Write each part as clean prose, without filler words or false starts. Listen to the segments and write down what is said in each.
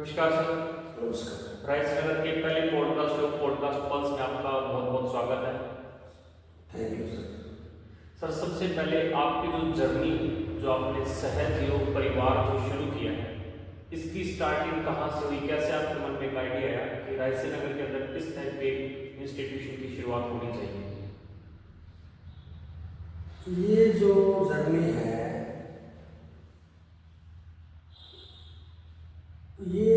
नमस्कार सर। नमस्कार। राइस नगर के पहले पॉडकास्ट शो पॉडकास्ट पल्स में आपका बहुत बहुत स्वागत है। Thank you sir. सर सबसे पहले आपकी जो जर्नी जो आपने सहज योग परिवार जो शुरू किया है, इसकी स्टार्टिंग कहाँ से हुई? कैसे आपके मन में एक आइडिया आया कि रायसी नगर के अंदर इस टाइप के इंस्टीट्यूशन की शुरुआत होनी चाहिए? ये जो जर्नी है ये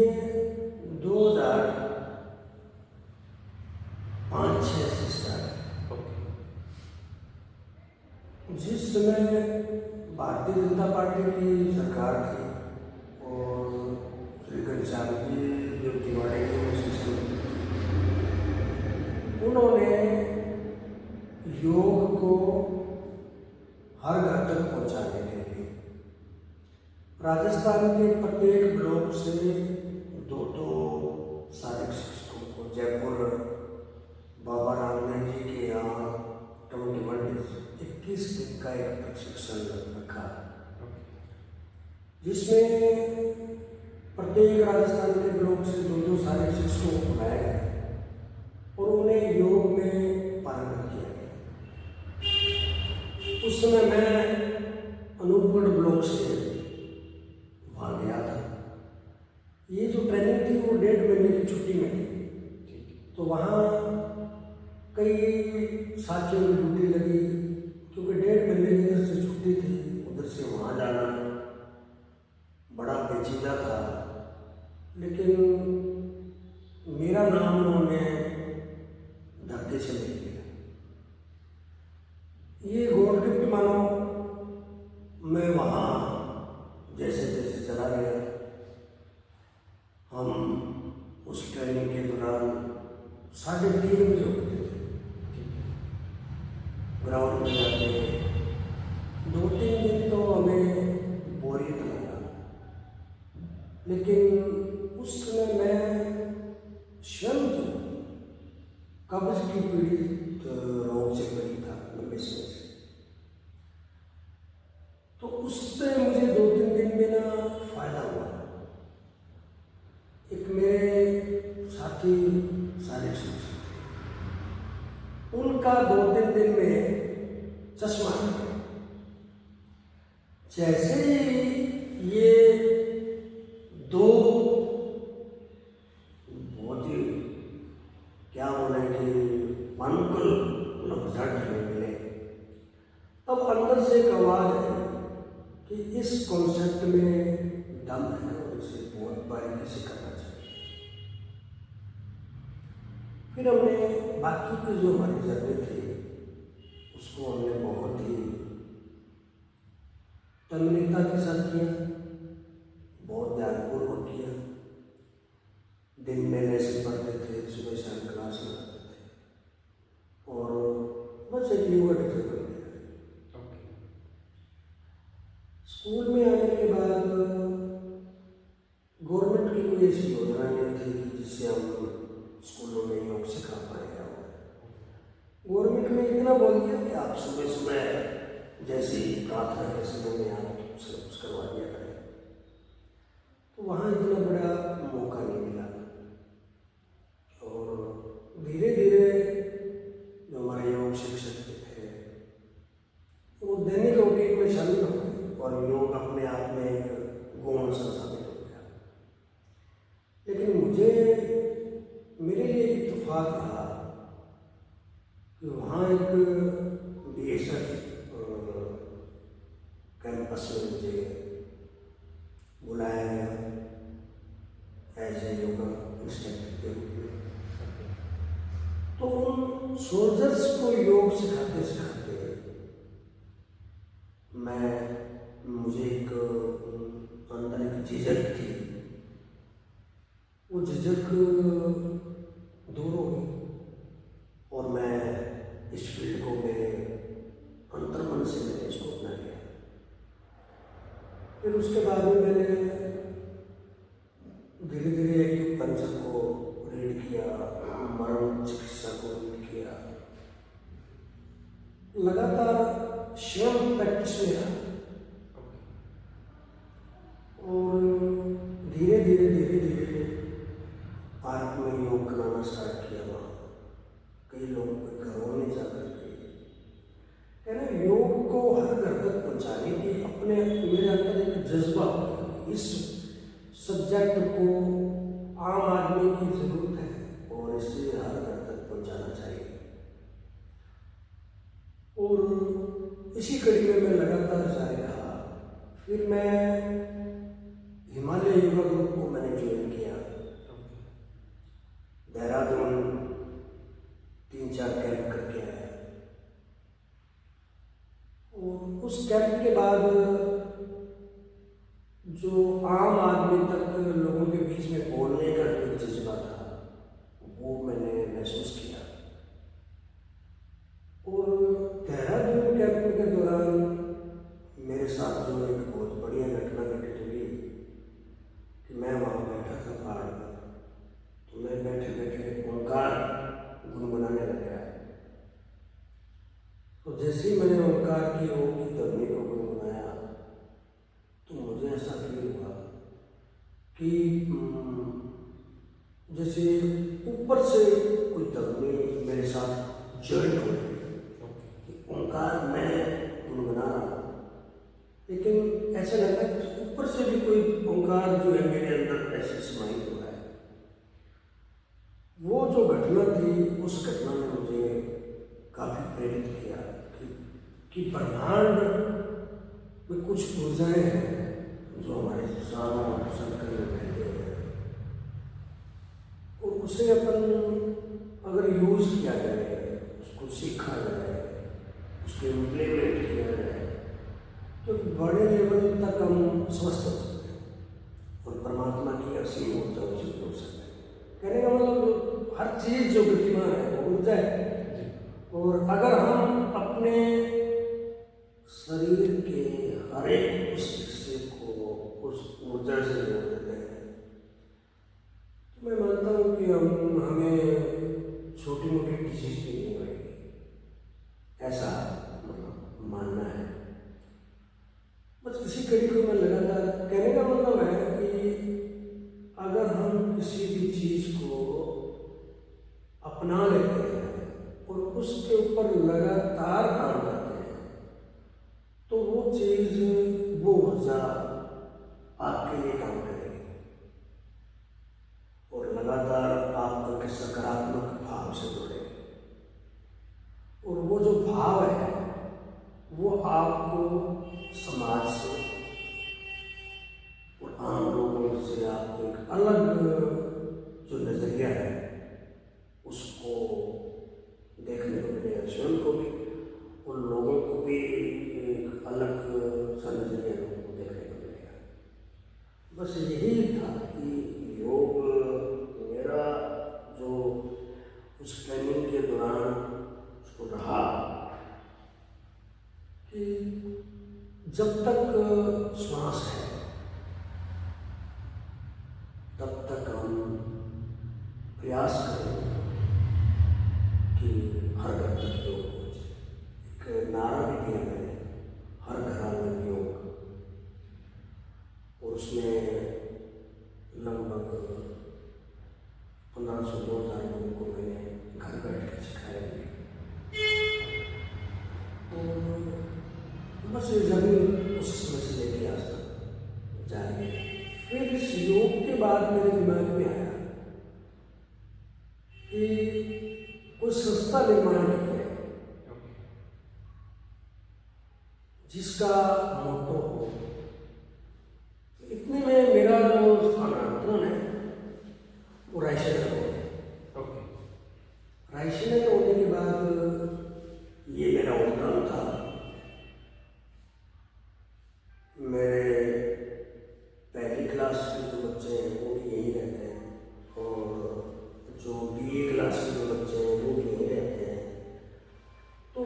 2005-06 से स्टार्ट। ओके। जिस समय भारतीय जनता पार्टी की सरकार थी और श्री घनश्याम जी जो तिवारी के शिक्षण, उन्होंने योग को हर घर तक पहुंचाने के लिए राजस्थान के प्रत्येक ब्लॉक से दो शारीरिक शिक्षकों को जयपुर बाबा रामदेव जी के यहाँ 21 दिन का एक प्रशिक्षण रखा, जिसमें प्रत्येक राजस्थान के ब्लॉक से दो शारीरिक शिक्षकों को बुलाया गया और उन्हें योग में पारंगत किया गया। उस समय मैं अनूपगढ़ ब्लॉक से वहाँ गया था। ये जो ट्रेनिंग थी वो 1.5 महीने की छुट्टी में थी, तो वहाँ कई साथियों की ड्यूटी लगी, क्योंकि 1.5 महीने की इधर से छुट्टी थी, उधर से वहाँ जाना बड़ा पेचीदा था। लेकिन मेरा नाम उन्होंने धरती से लिख दिया। ये गॉड गिफ्ट मानो। मैं वहाँ जैसे जैसे चला गया, हम उस ट्रेनिंग के दौरान 3:30 बजे उठते थे, ग्राउंड में जाते। 2-3 दिन तो हमें बोरियत लगा, लेकिन उस समय मैं स्वयं कब्ज की पीड़ित रोग से पीड़ित था, लंबे समय से। तो उससे मुझे 2-3 दिन में ना फायदा हुआ। एक मेरे साथी शारीरिक शिक्षक थे, उनका 2-3 दिन में चश्मा आ गया। जैसे ही ये दो बहुत ही क्या बोले कि अनुकूल रिजल्ट मिले, तब अंदर से एक आवाज है कि इस कॉन्सेप्ट में दम है और इसे बहुत बारीकी से करना चाहिए। फिर हमने बाकी की जो हमारी जर्नी थी उसको हमने बहुत ही तन्मयता के साथ किया, बहुत ध्यानपूर्वक किया। दिन में लेसन पढ़ते थे, सुबह शाम क्लास में आते थे और बस एक योगा टीचर बन गया। स्कूल में आने के बाद गवर्नमेंट की कोई ऐसी योजना नहीं थी कि जिससे हम स्कूलों में योग सिखा पाएगा। गवर्नमेंट ने इतना बोल दिया कि आप सुबह सुबह जैसे ही प्रार्थना के समय में आप कुछ करवा दिया करें। तो वहाँ इतना बड़ा मौका नहीं मिला और धीरे धीरे जो हमारे योग शिक्षक थे वो दैनिक रूटीन में शामिल हो गए और योग अपने आप में एक गौण सा साबित हो गया। लेकिन मेरे लिए एक इत्तेफाक रहा कि वहाँ एक BSF कैंपस में मुझे बुलाया गया एज ए योगा इंस्ट्रक्टर के रूप में। तो उन सोल्जर्स को योग सिखाते सिखाते मुझे एक अंदर एक झिझक थी, वो झिझक दूर हो गई और मैं इस फील्ड को मेरे अंतर्मन से मैंने इसको अपना लिया। फिर उसके बाद में मैंने धीरे धीरे एक्यूपंक्चर को रीड किया, मरण चिकित्सा को रीड किया, लगातार स्वयं प्रैक्टिस में रहा और धीरे धीरे कॉन्सेप्ट को आम आदमी की जरूरत है और इसे हर घर तक पहुंचाना चाहिए। और इसी कड़ी में मैं लगातार जारी रहा। फिर मैं हिमालय योगा ग्रुप को मैंने ज्वाइन किया। देहरादून 3-4 कैंप करके आया और उस कैंप के बाद जो आम आदमी तक लोगों के बीच में बोलने का जो जज्बा था वो मैंने महसूस किया। और देहरादून कैंप के दौरान मेरे साथ जो एक बहुत बढ़िया घटना घटित हुई कि मैं वहाँ बैठा था पहाड़ पर, तो मैं बैठे बैठे ओंकार गुनगुनाने लग गया। तो जैसे ही मैंने ओंकार की ओम की ध्वनि को गुनगुनाया तो मुझे ऐसा फील हुआ कि जैसे ऊपर से कोई ध्वनि मेरे साथ जॉइंट हो रही है। ओंकार मैं गुनगुना रहा हूँ, लेकिन ऐसा लगता है कि ऊपर से भी कोई ओंकार जो है मेरे अंदर ऐसे समाहित हो रहा है। वो जो घटना थी उस घटना ने मुझे काफी प्रेरित किया कि ब्रह्मांड में कुछ ऊर्जाएं हैं जो हमारे चारों सर्कल में बहते हैं और उसे अपन अगर यूज किया जाए, उसको सीखा जाए, उसको इम्प्लीमेंट किया जाए तो बड़े लेवल तक हम स्वस्थ हो सकते हैं और परमात्मा की असीम ऊर्जा उसे जोड़ सकते हैं। कहने का मतलब हर चीज जो गतिमान है वो ऊर्जा है। और अगर हम अपने शरीर के हर एक उस हिस्से को उस ऊर्जा से जोड़ देते हैं तो मैं मानता हूँ कि हमें छोटी मोटी डिजीज भी नहीं होगी, ऐसा मानना है। बस इसी कड़ी को मैं लगातार कहने का मतलब है कि अगर हम किसी भी चीज को अपना लेते हैं और उसके ऊपर लगातार काम करते हैं तो वो चीज, वो ऊर्जा आपके लिए काम करेगी और लगातार आपको के सकारात्मक भाव से जोड़ेगी। और वो जो भाव है वो आपको समाज से और आम लोगों से आपको एक अलग जो नजरिया है उसको देखने को मिलेगा, स्वयं को भी और लोगों को भी एक अलग सा नजरिया लोगों को देखने को मिलेगा। बस यही था कि योग मेरा जो उस ट्रेनिंग के दौरान उसको रहा कि जब तक श्वास है तब तक हम प्रयास करें कि हर घर तक योग पहुंचे। एक नारा भी दिया मैंने, हर घर आंगन योग, और उसमें लगभग 1500-2000 लोगों को मैंने घर बैठ कर सिखाया भी। और बस ये जरूर उस समय से लेके आज तक जारी है। फिर इस योग के बाद मेरे दिमाग में आया कि कोई संस्था निर्माण की है जिसका मोटो हो। इतने में मेरा जो स्थानांतरण है वो रायसेन हो गया। रायसेन होने के बाद ये मेरा उद्यम था। मेरे पहली क्लास के जो बच्चे हैं वो भी यहीं रहते हैं और जो BA क्लास के जो बच्चे हैं वो भी यहीं रहते हैं। तो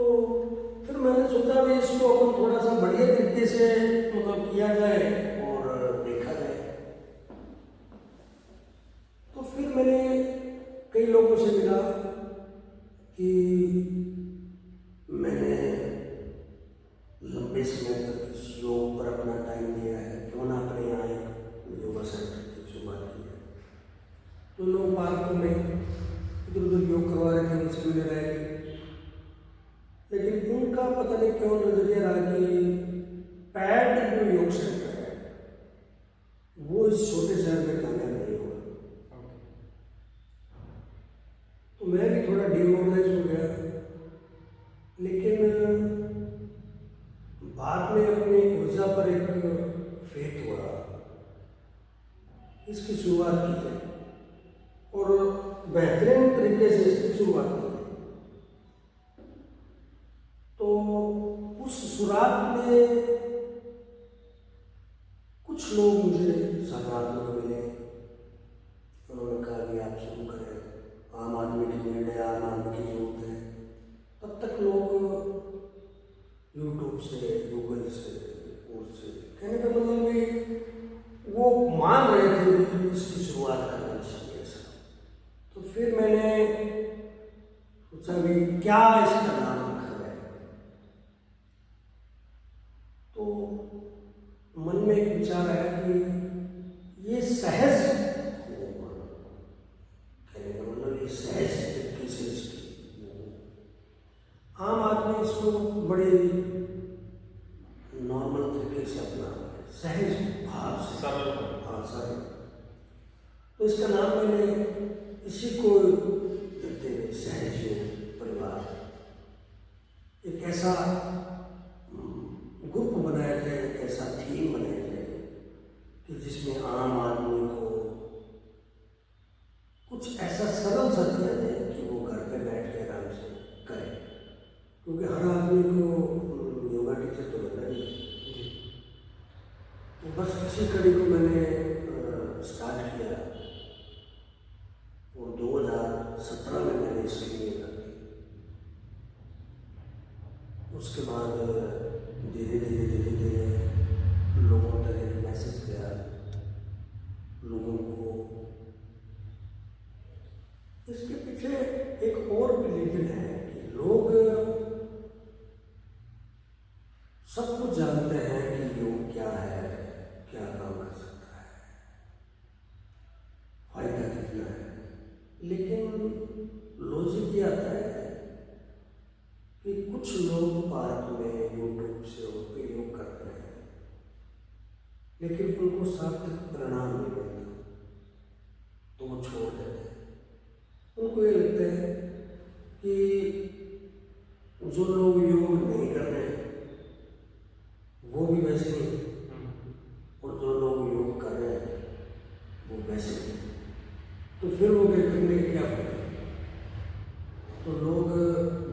फिर मैंने सोचा भी इसको अपन थोड़ा सा बढ़िया तरीके से मतलब किया जाए और देखा जाए। तो फिर मैंने कई लोगों से मिला कि मैंने लंबे समय तक इस योग पर अपना टाइम दिया है, क्यों ना अपने यहाँ एक योगा सेंटर की शुरुआत की है। तो लोग पार्कों में इधर उधर योग करवा रहे थे, उनसे मिले रहे, लेकिन उनका पता नहीं क्यों नजरिया रहा कि पैड जो योग सेंटर है वो वो इस छोटे शहर में कामयाब नहीं हुआ। ओके। तो मैं भी थोड़ा डिमोरलाइज हो गया, लेकिन बाद में अपनी ऊर्जा पर एक फेथ हुआ, इसकी शुरुआत की है और बेहतरीन तरीके से इसकी शुरुआत की है। तो उस शुरुआत में कुछ लोग मुझे सकारात्मक मिले, उन्होंने कहा कि आप शुरू करें, आम आदमी की नीड है, आम आदमी की जरूरत है। तब तक लोग यूट्यूब से, गूगल से, उससे कहने का मतलब भी वो मान रहे थे कि इसकी शुरुआत करनी चाहिए ऐसा। तो फिर मैंने सोचा भी क्या इसका नाम रखा जाए। तो मन में एक विचार आया कि ये सहज हो, कहने का मतलब ये सहज तरीके से इसकी आम आदमी इसको बड़े नॉर्मल तरीके से अपना सहज भाव से, सरल। हाँ सरल। तो इसका नाम मैंने इसी को देते हुए सहज परिवार, एक ऐसा ग्रुप बनाया जाए, एक ऐसा थीम बनाया जाए कि जिसमें आम आदमी को कुछ ऐसा सरल सा दिया जाए कि वो घर पे बैठ के आराम से करे, क्योंकि हर आदमी को योगा टीचर तो बनना नहीं। तो बस इसी कड़ी को मैंने स्टार्ट किया और 2017 में मैंने इसके लिए कर दी। उसके बाद धीरे धीरे धीरे धीरे लोगों तक मैसेज गया, लोगों को इसके पीछे एक और भी रीजन है कि लोग सब कुछ जानते हैं कि योग क्या है, क्या काम कर सकता है, फायदा कितना है, लेकिन लॉजिक ये आता है कि कुछ लोग पार्क में यूट्यूब से उपयोग करते हैं, लेकिन उनको सार्थक परिणाम नहीं मिलता तो वो छोड़ देते हैं। उनको ये लगता है कि जो लोग योग नहीं कर रहे वो भी वैसे ही, और जो लोग योग कर रहे हैं वो वैसे ही, तो फिर वो करने का क्या फायदा। तो लोग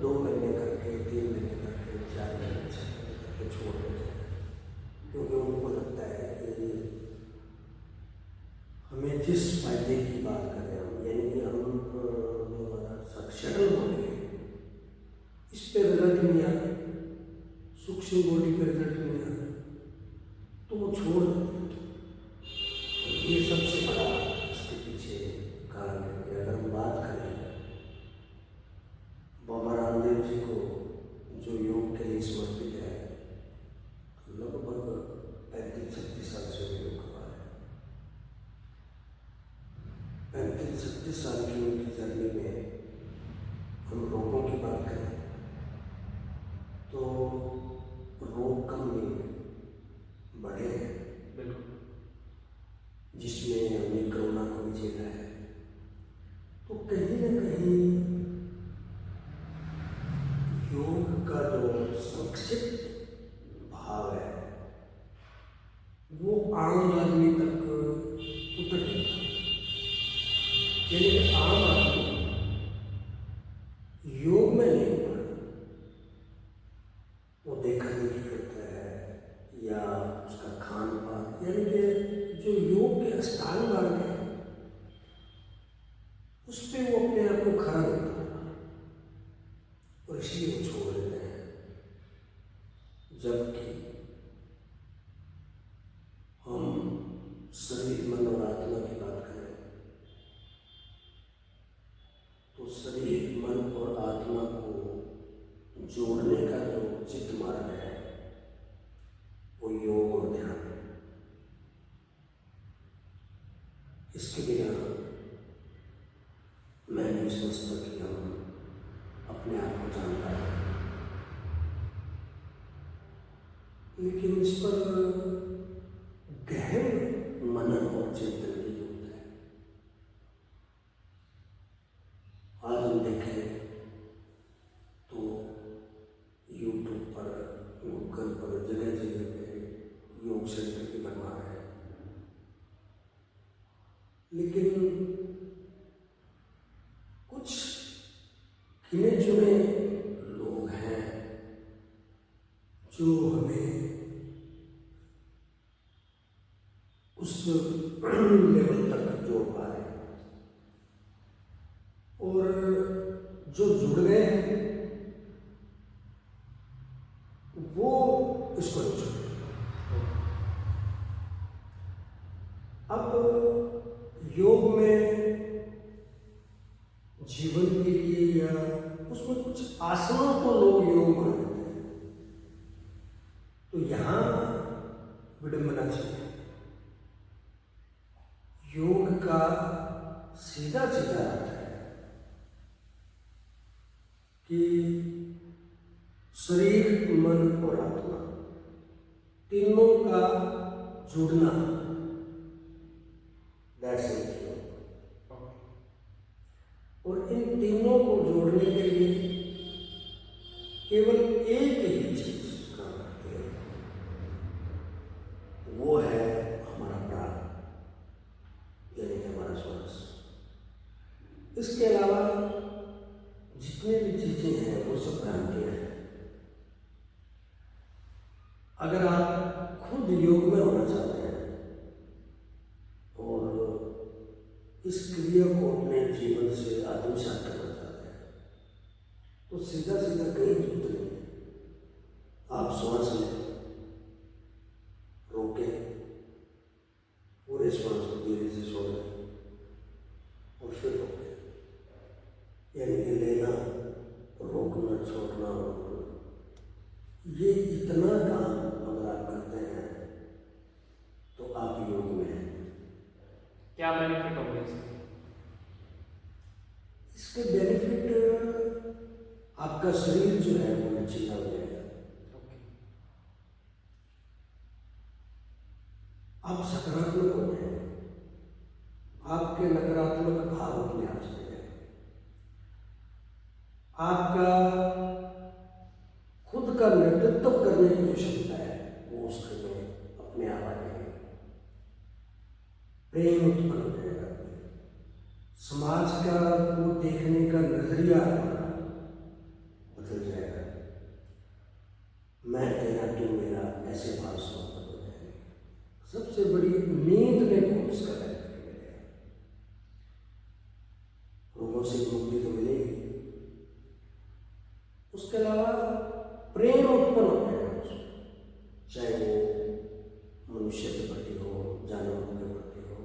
2 महीने करके, 3 महीने करके, 4 महीने करके छोड़ देते हैं, क्योंकि उनको लगता है कि हमें जिस फायदे की बात कर रहे हैं, यानी कि हम जो हमारा शटल बॉडी है इस पे रिजल्ट नहीं आता, सूक्ष्म बॉडी पे रिजल्ट नहीं आता, तो वो छोड़ देते हैं। ये सबसे बड़ा इसके पीछे कारण है कि अगर हम बात करें बाबा रामदेव जी को, जो योग के लिए समर्पित है, लगभग 35-36 साल से योग कर रहा है। 35-36 साल की उनकी जर्नी में हम रोगों की बात करें तो रोग कम नहीं बढ़े हैं, जिसमें हमने कोरोना को भी झेला है। तो कहीं ना कहीं योग का जो संक्षिप्त भाव है वो आम आदमी तक उतर नहीं पाता। यानी कि आम आदमी योग में नहीं होता, वो देखा देखी करता है या उसका खान पान, यानी कि जो योग के अष्टांग मार्ग है उस पर वो अपने आप को खड़ा करता है और इसलिए वो छोड़ देते हैं। जबकि हम शरीर, मन और आत्मा की बात करें तो शरीर, मन और आत्मा को जोड़ने का जो चित्त मार्ग है वो योग और ध्यान है। इसके बिना मैं नहीं सोचता कि हम अपने आप को जान पाए। लेकिन इस पर गहन मन मनन और चिंतन की जरूरत है। आज हम देखें तो यूट्यूब पर, गूगल पर जगह जगह पे योग सेंटर की भरमार है, लेकिन कुछ गिने चुने लोग हैं जो हमें उस लेवल तक जोड़ पा रहे हैं, और जो जुड़ गए हैं वो इसको नहीं छोड़। अब योग में जीवन के लिए या उसमें कुछ आसनों को लोग योग मानते हैं, तो यहाँ विडंबना चाहिए। योग का सीधा सीधा अर्थ है कि शरीर, मन और आत्मा तीनों का जुड़ना, दैट्स इट। और इन तीनों को जोड़ने के लिए केवल एक ही चीज काम करती है, वो है हमारा प्राण, यानी कि हमारा श्वास। इसके अलावा जितनी भी चीजें हैं वो सब भ्रांतियां हैं। अगर आप खुद योग में होना चाहते हैं और इस क्रिया को अपने जीवन से आत्मसात करना चाहते हैं, तो सीधा सीधा कहीं जरूरत नहीं है। आप श्वास लें, रोके, पूरे श्वास को धीरे से छोड़ें और फिर रोकें, यानी कि लेना, रोकना, छोड़ना, ये इतना काम अगर आप करते हैं तो आप योग में हैं। क्या बेनिफिट होंगे इसके? इसके बेनिफिट, आपका शरीर जो है वो लचीला हो जाएगा। आप सकारात्मक हो जाएंगे, आपके नकारात्मक भाव अपने आप से जाएंगे, आपका खुद का नेतृत्व करने की जो क्षमता है वो उसके में अपने आप आ जाएगी। प्रेम उत्पन्न हो जाएगा, समाज का वो देखने का नजरिया बदल जाएगा। मैं तेरा, तू मेरा, ऐसे भाव समाप्त हो जाएंगे। सबसे बड़ी नींद में को उसका बेनिफिट मिलेगा। रोगों से मुक्ति तो मिलेगी, उसके अलावा प्रेम उत्पन्न हो जाएगा उसमें, चाहे वो मनुष्य के प्रति हो, जानवरों के प्रति हो,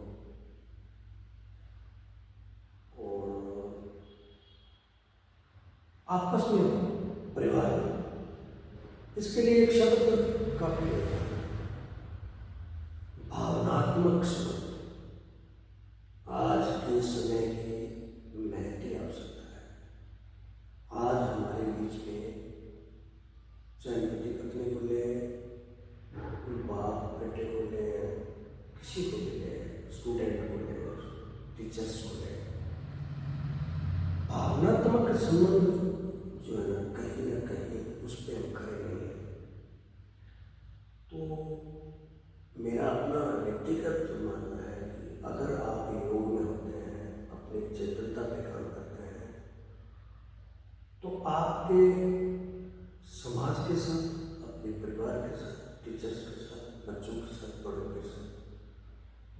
और आपस में हो, परिवार में। इसके लिए एक शब्द काफी है, भावनात्मक शब्द। आज के समय की महती आवश्यकता है। आज हमारे बीच में चाहे पति पत्नी को ले, बाप बेटे को ले, किसी को भी ले, स्टूडेंट को ले, टीचर्स को ले, भावनात्मक संबंध जो है ना कहीं उस पर हम खड़े नहीं हैं। तो मेरा अपना व्यक्तिगत मानना है कि अगर आप योग में होते हैं, अपनी चेतनता पे काम करते हैं, तो आपके समाज के साथ, अपने परिवार के साथ, टीचर्स के साथ, बच्चों के साथ, बड़ों के साथ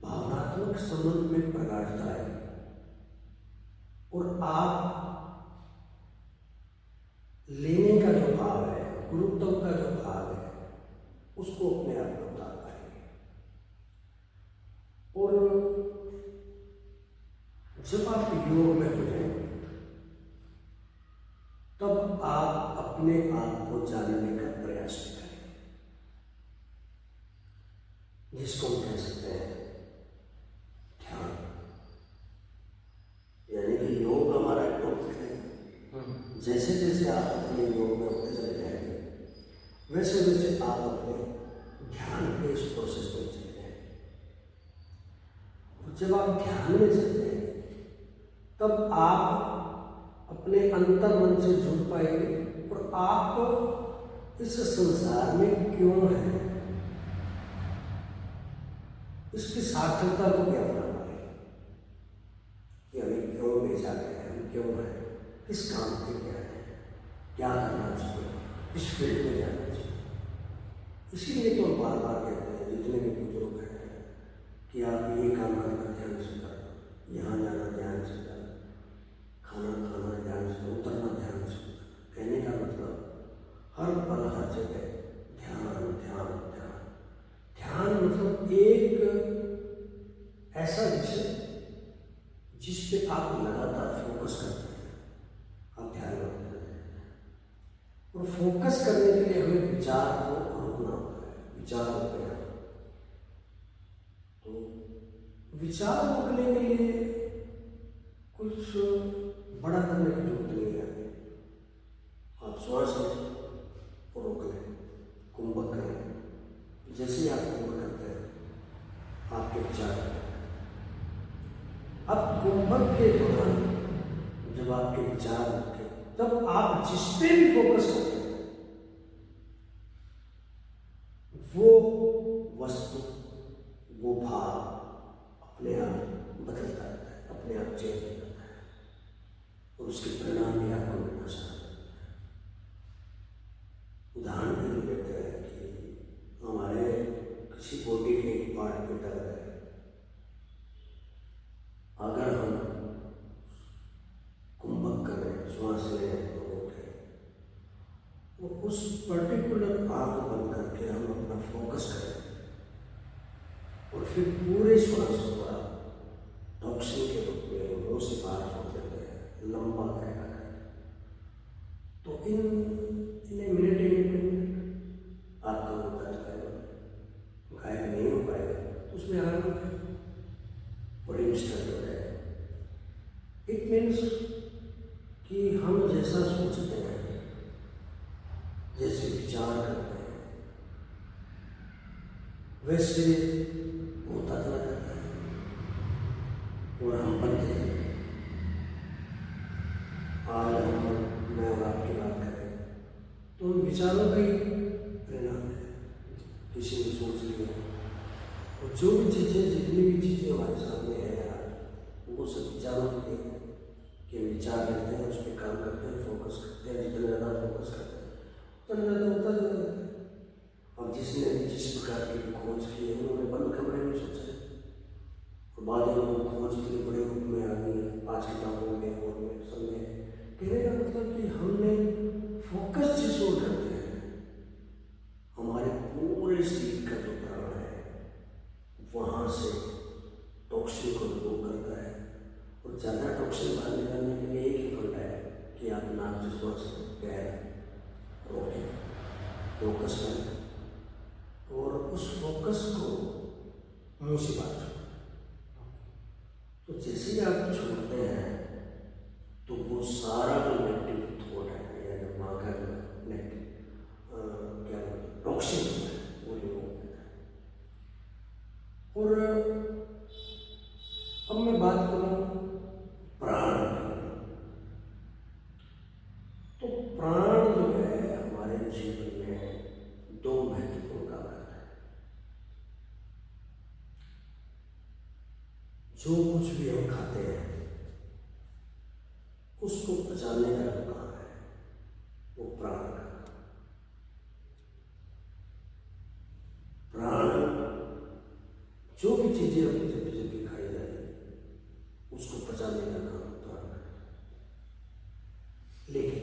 भावनात्मक संबंध में प्रगाढ़ता है, और आप लेने का जो भाव है, गुरुत्व का जो भाव है, उसको अपने आप में उतार पाएंगे। और जब आप योग में हो जाएंगे, तब आप अपने आप को जानने का प्रयास भी करेंगे, जिसको हम कह सकते हैं ध्यान। यानी कि योग हमारा टॉपिक है। जैसे जैसे आप अपने योग में होते चले जाएंगे, वैसे वैसे आप अपने ध्यान के इस प्रोसेस में चले जाएंगे। जब आप ध्यान में चलते हैं तब आप अपने अंतर मन से जुड़ पाएंगे और आप इस संसार में क्यों हैं इसकी सार्थकता को भी अपना पाएंगे कि हमें क्यों भेजा गया है, हम क्यों हैं, किस काम के लिए हैं, क्या करना चाहिए, किस फील्ड में जाना चाहिए। इसीलिए तो हम बार बार कहते हैं, जितने भी बुजुर्ग हैं, कि आप ये काम करना ध्यान से करो, यहाँ जाना ध्यान से करो, खाना खाना ध्यान से, उतरना ध्यान से। कहने का मतलब हर पल हर जगह ध्यान ध्यान ध्यान। ध्यान मतलब एक ऐसा विषय जिस पे आप लगातार फोकस करते हैं, आप ध्यान रखते हैं। और फोकस करने के लिए हमें विचार को रोकना होता है, विचार होते हैं। तो विचार रोकने के लिए कुछ बड़ा करने की जरूरत नहीं है। आप श्वास को रोक लें, कुंभक करें। जैसे ही आप कुंभक करते हैं आपके विचार आते हैं। अब कुंभक के दौरान जब आपके विचार उठे तब आप जिस पे भी फोकस करते हैं वो वस्तु, वो भाव अपने आप बदलता रहता है, अपने आप चेंज हो जाता है और उसके परिणाम भी आपको मिलना चाहिए। उदाहरण के लिए कहते हैं कि हमारे किसी बॉडी के एक पार्ट पे दर्द है, अगर हम कुंभक करें, श्वास लें और रोकें, तो उस पर्टिकुलर आंख बंद करके हम अपना फोकस करें और फिर पूरे श्वास को आप टॉक्सिन के रूप में मुंह से बाहर छोड़ देते हैं, लंबा करेगा। तो इन्हें मिनट आपका वो दर्द गायब नहीं हो पाएगा, तो उसमें आराम है और इंस्टेंट हो जाएगा। इट मीन्स कि हम जैसा सोचते हैं, जैसे विचार करते हैं, वैसे होता चला जाता है और हम बनते हैं। आज मैं और आपकी बात करें तो उन विचारों का ही परिणाम है। किसी ने सोच लिया और जो भी चीज़ें, जितनी भी चीज़ें हमारे सामने हैं यार, वो सब विचारों के लिए कि विचार लेते हैं, उस पर काम करते हैं, फोकस करते हैं। जितना ज़्यादा फोकस करते हैं उतना ज़्यादा होता चला जाता है। और जिसने जिस प्रकार की खोज की है उन्होंने बंद कमरे में सोचा और बाद में वो खोज इतने बड़े रूप में आ गई है, 5 किताबों में और में सब में। कहने का मतलब कि हमने फोकस जिस ओर करते हैं, हमारे पूरे शरीर का जो प्राण है वहाँ से टॉक्सिन को रिमूव करता है। और ज़्यादा टॉक्सिन बाहर निकालने के लिए एक ही फंडा है कि आप नाक से श्वास गहरा रोकें, फोकस करें और उस फोकस को मुंह से बात छोड़ें। तो जैसे ही आप छोड़ते हैं तो वो सारा जो नेगेटिव थॉट है या दिमाग का क्या टॉक्सिन होता है वो रिमूव होता है। और अब मैं बात करूं प्राण की। तो प्राण जो है हमारे जीवन में 2 महत्वपूर्ण काम करता है। जो कुछ भी हम खाते हैं उसको पचाने का जो काम है वो प्राण का। प्राण जो भी चीजें अपनी जब जब खाई जाए उसको पचाने का काम प्राण का। लेकिन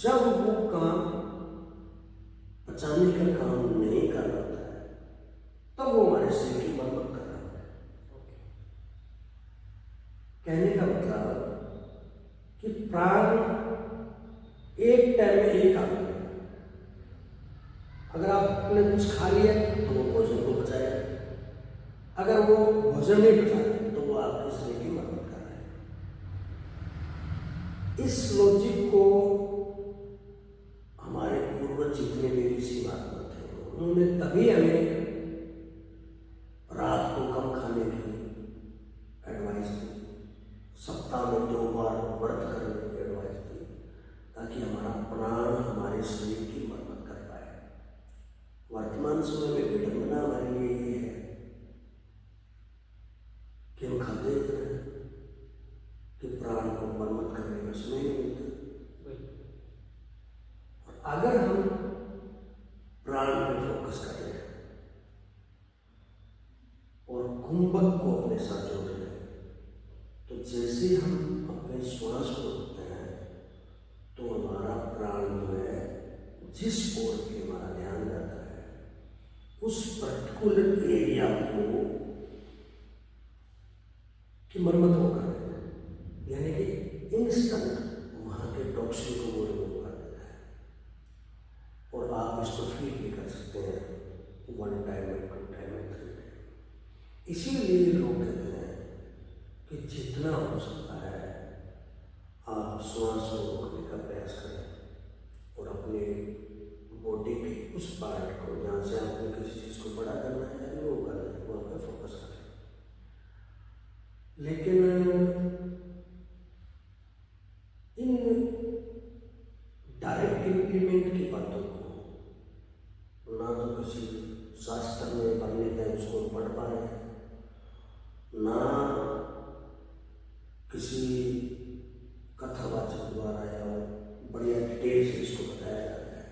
जब वो काम पचाने का काम नहीं कर रहा होता है तब वो हमारे शरीर की मरम्मत कर रहा होता है। कहने का मतलब कि प्राण एक टाइम में एक काम करेगा। अगर आपने कुछ खा लिया तो वो भोजन को बचाएगा, अगर वो भोजन नहीं बचाए तो वो आपके शरीर की मरम्मत कर रहा है। इस लॉजिक को हमारे पूर्वज जितने भी ऋषि महात्मा थे उन्होंने तभी हमें रात को कम खाने की मरम्मत करने का समय नहीं मिलता। वही। और अगर हम प्राण पे फोकस कर लें और कुंभक को अपने साथ जोड़ लें, तो जैसे हम अपने श्वास को रोकते हैं तो हमारा प्राण जो है जिस ओर भी हमारा ध्यान जाता है उस पर्टिकुलर एरिया को की मरम्मत होगा, यानी कि इंस्टेंट वहाँ के टॉक्सिन को वो रिमूव कर देता है। और आप इसको फील भी कर सकते हैं 1 टाइम में, 2 टाइम में, 3 टाइम। इसीलिए लोग कहते हैं कि जितना हो सकता है आप श्वास को रोकने का प्रयास करें और अपने बॉडी के उस पार्ट को जहाँ से आपको किसी चीज़ को बड़ा करना है रिमूव करना है वहाँ पर फोकस करें। लेकिन इन डायरेक्ट इम्प्लीमेंट की बातों को ना तो किसी शास्त्र में वर्णित है उसको पढ़ पाए, ना किसी कथावाचक द्वारा या बढ़िया डिटेल से इसको बताया जाता है।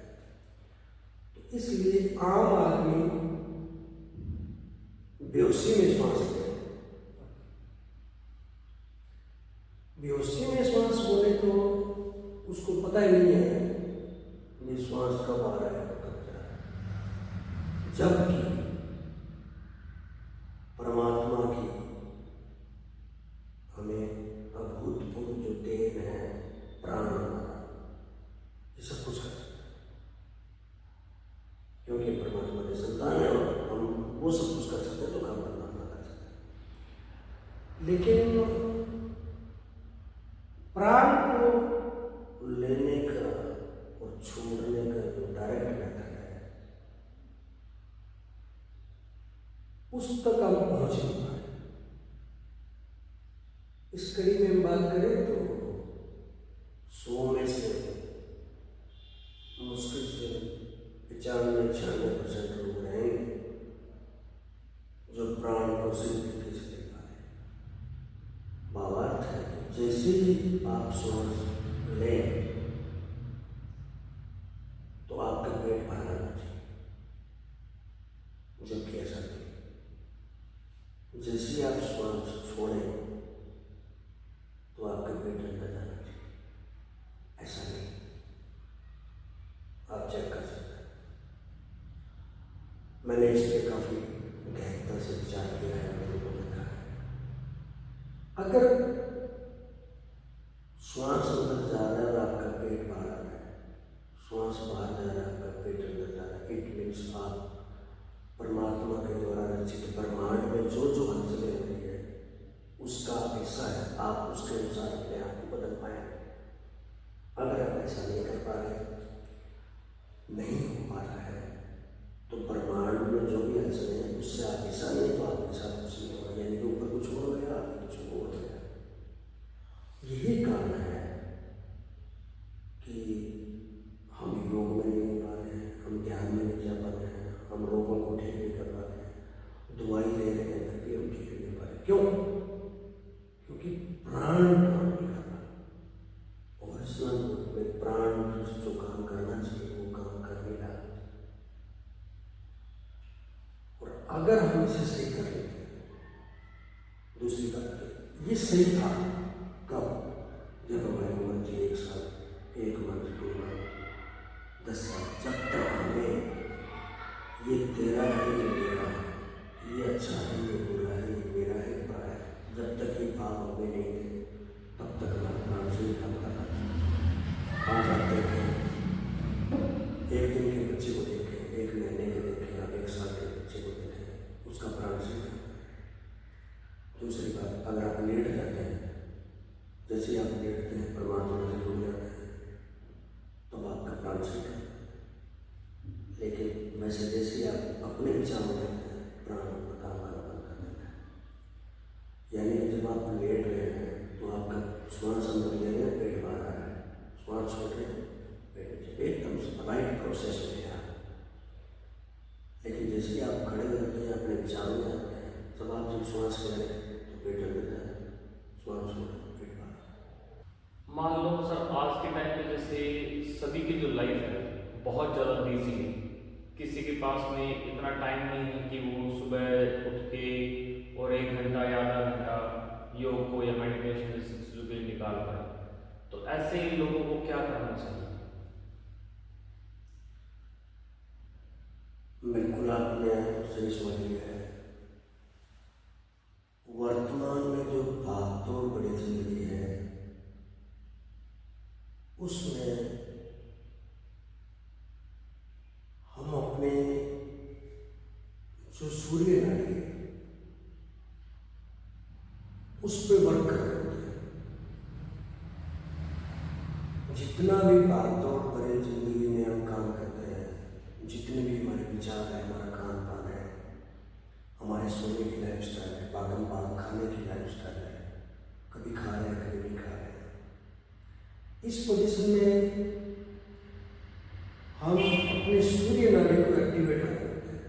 तो इसलिए आम आदमी बेहोशी में श्वास ले, बेहोशी में श्वास बोले तो उसको पता ही नहीं है ये श्वास कब आ रहा है कब जा रहा है। जबकि परमात्मा की हमें अभूतपूर्व जो देन है प्राण हमारा, ये सब कुछ कर सकता है क्योंकि परमात्मा के संतान है और हम वो सब कुछ कर सकते हैं तो काम परमात्मा कर सकते हैं। लेकिन प्राण को लेने का और छोड़ने का जो डायरेक्ट मेथड है उस तक हम पहुंच नहीं पा रहे। इस कड़ी में हम बात करें तो 100 में से मुश्किल से 95-96% लोग रहेंगे जो प्राण को सही तरीके से ले पा रहे। भावार्थ है कि जैसे ही आप श्वास लें तो आपका पेट बाहर आना चाहिए, जबकि ऐसा नहीं। जैसे ही आप श्वास छोड़ें तो आपका पेट अंदर जाना चाहिए, ऐसा नहीं। आप चेक कर सकते हैं। मैंने इस पर काफी गहनता से विचार किया है, मैंने को देखा है। अगर श्वास अंदर जा रहा है और आपका पेट बाहर आ रहा है, श्वास बाहर जा रहा है आपका पेट अंदर जा रहा है, इट मीन्स आप परमात्मा के द्वारा रचित ब्रह्मांड में जो जो हलचलें हो रही है उसका हिस्सा है। आप उसके अनुसार अपने आप को बदल पाए। अगर आप ऐसा नहीं कर पा रहे, नहीं हो पा रहा है, तो ब्रह्मांड में जो भी हलचलें हैं उससे आप हिस्सा नहीं तो आपके साथ कुछ नहीं होगा, यानी कि ऊपर कुछ हो गया आप कुछ हो गया। यही कारण है कि हम योग में नहीं हो पा रहे हैं, हम ध्यान में नहीं जा पा रहे हैं, हम रोगों को ठीक नहीं कर पा रहे हैं, दवाई ले रहे हैं तब भी हम ठीक नहीं पा रहे। क्यों? क्योंकि प्राण काम नहीं कर रहा। ओरिजिनल रूप में प्राण जो काम करना चाहिए वो काम कर नहीं रहा। और अगर हम इसे सही कर लेते, दूसरी बात ये सही था कब? जब हमारी उम्र थी 1 साल, 1 मंथ, 2 मंथ, 10 साल। जब तक हमें ये तेरा है, ये मेरा है, ये अच्छा है, ये बुरा है, ये मेरा है, बुरा है, जब तक ये भाव हमें नहीं थे तब तक हमारा प्राण से काम कर रहा था। आ जाते थे, 1 दिन के बच्चे को देखें, 1 महीने के देखें, आप 1 साल के बच्चे को देखें, उसका प्राण से काम कर। दूसरी बात, अगर आप लेट जाते हैं, जैसे आप लेटते हैं परमात्मा से जुड़ जाते हैं तब आपका प्राण से काम। लेकिन वैसे जैसे आप अपने विचार में रहते हैं प्राण अपना काम करना बंद कर देता है। यानी कि जब आप लेट रहे हैं तो आपका श्वास अंदर ले रहे हैं, पेट बाहर आ रहा है, श्वास छोड़ रहे हैं, पेट नीचे, एकदम राइट प्रोसेस में है। लेकिन जैसे आप खड़े रहते हैं अपने विचारों में आते हैं, जब आप जब श्वास ले रहे हैं तो पेट अंदर जा रहा है, श्वास छोड़ रहे हैं, पेट बाहर। ज़्यादा बिजी है, किसी के पास में इतना टाइम नहीं है कि वो सुबह उठ के और 1 घंटा या आधा घंटा योग को या मेडिटेशन जैसी चीज़ों के लिए निकाल पाए, तो ऐसे लोगों को क्या करना चाहिए? बिल्कुल आपने सही समझ लिया है। वर्तमान में जो भागदौड़ बड़ी जिंदगी है उसमें हम अपने जो सूर्य नाड़ी है उस पर वर्क कर रहे होते हैं। जितना भी भागदौड़ भरी जिंदगी में हम काम करते हैं, जितने भी हमारे विचार है, हमारा खान पान है, हमारे सोने की लाइफ स्टाइल है, भागम भाग खाने की लाइफ स्टाइल है, कभी खा रहे हैं कभी नहीं खा रहे हैं, इस पोजीशन में हम अपने सूर्य नाड़ी को एक्टिवेट कर देते हैं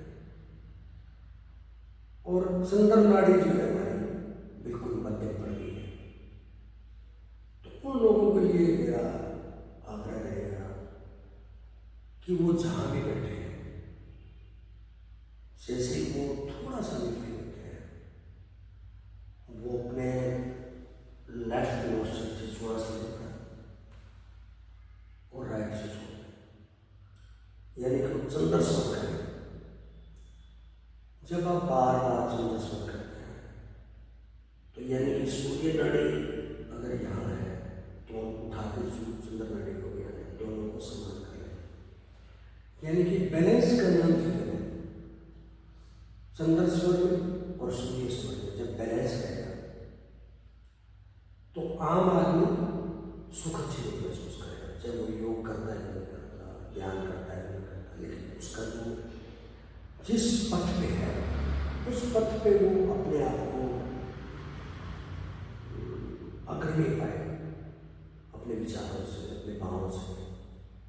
और चंद्र नाड़ी जो है हमारी बिल्कुल मध्यम पड़ गई है। तो उन लोगों के लिए मेरा आग्रह रहेगा कि वो जहाँ भी बैठे हैं, जैसे ही वो थोड़ा सा भी फ्री होते हैं, वो अपने लेफ्ट नोस्ट्रिल से श्वास लेकर और राइट से छोड़ें, यानी कि चंद्रस्वर करें। जब आप बार बार चंद्रस्वर करते हैं तो यानी कि सूर्य नाड़ी अगर यहाँ है तो उठा के चंद्र नाड़ी को भी आने दोनों को समान करें, यानी कि बैलेंस करना सीखें। चंद्र स्वर में और सूर्य स्वर में जब बैलेंस रहेगा तो आम आदमी सुख अच्छी महसूस करेगा, चाहे वो योग करता है नहीं करता, ध्यान करता है नहीं करता, लेकिन उसका जो जिस पथ पे है उस पथ पे वो अपने आप को अग्रणी पाए, अपने विचारों से, अपने भावों से।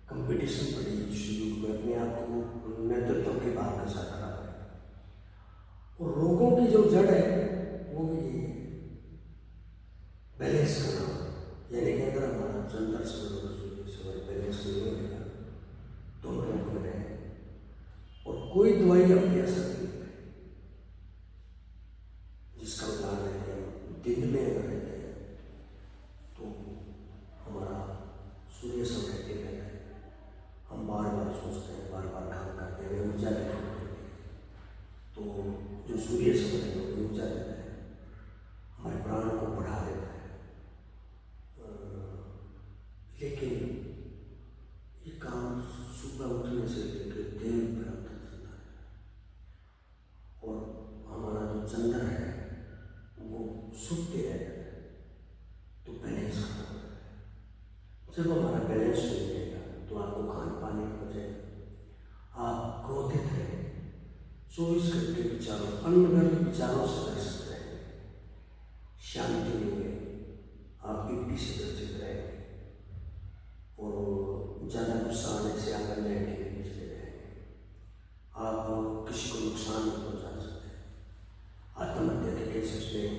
कंपटीशन बड़ी इस युग में अपने आप को नेतृत्व के भाव के साथ खड़ा है। और रोगों की जो जड़ है वो भी यही है, बैलेंस करना। यानी कि अगर हमारा चंद्र स्वर और सूर्य स्वर बैलेंस नहीं होगा तो हम रोग में रहें और कोई दवाई अपनी असर नहीं करेगी। जिसका उदाहरण है कि हम दिन में अगर रहते हैं तो हमारा सूर्य स्वर एक्टिव रहता है, हम बार बार सोचते हैं, बार बार काम करते हैं, ऊर्जा लेकर होती है। तो जो सूर्य स्वर है वो ऊर्जा देता है, हमारे प्राण को बढ़ा देता है। लेकिन ये काम सुबह उठने से लेकर देर तक चलता है और हमारा जो चंद्र है वो सुखते रहता है, तो बैलेंस खराब होता है। जब हमारा बैलेंस नहीं रहेगा तो आपको खान पाने की बजाय आप क्रोधित रहेंगे, 24 घंटे विचारों अनगढ़ विचारों से ग्रसित रहेंगे, शांति नहीं रहेगी, आप बीपी से ग्रसित रहेंगे और ज़्यादा गुस्सा आने से आप नेगेटिव चले रहेंगे, आप किसी को नुकसान नहीं पहुँचा सकते। आत्महत्या के केसेस में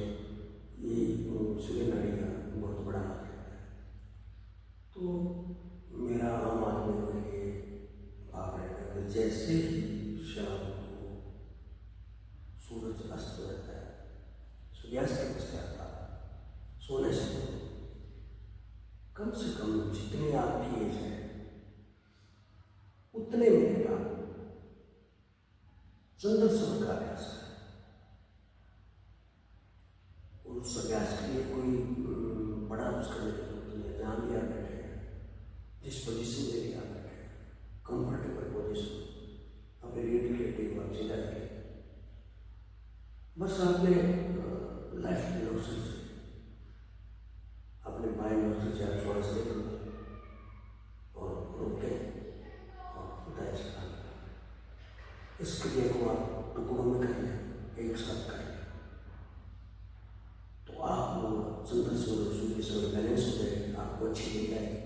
ये सूर्य नाड़ी का बहुत बड़ा हाथ रहता है। तो मेरा आम आदमी के लिए भाव रहेगा कि जैसे ही शाम को सूरज अस्त रहता है, सूर्यास्त की अवस्था आता है, सोने से पहले कम से कम जितनी आपकी एज है उतने मिनट आप चंद्र स्वर का अभ्यास करें। और उस अभ्यास के लिए कोई बड़ा कुछ करने की जरूरत नहीं है। जहाँ भी आप बैठे हैं, जिस पोजीशन में भी आप बैठे हैं, कंफर्टेबल पोजीशन, अपने रीढ़ के हड्डी को आप सीधा रखें। बस आपने लेफ्ट नोस्ट्रिल से अपने बाएं नोस्ट्रिल से आप श्वास लें और रोकें और दाएं से बाहर निकालें। इस क्रिया को आप टुकड़ों में कर लें, एक साथ कर लें, तो आप चंद्र स्वर और सूर्य स्वर बैलेंस हो जाएगी, आपको अच्छी नींद आएगी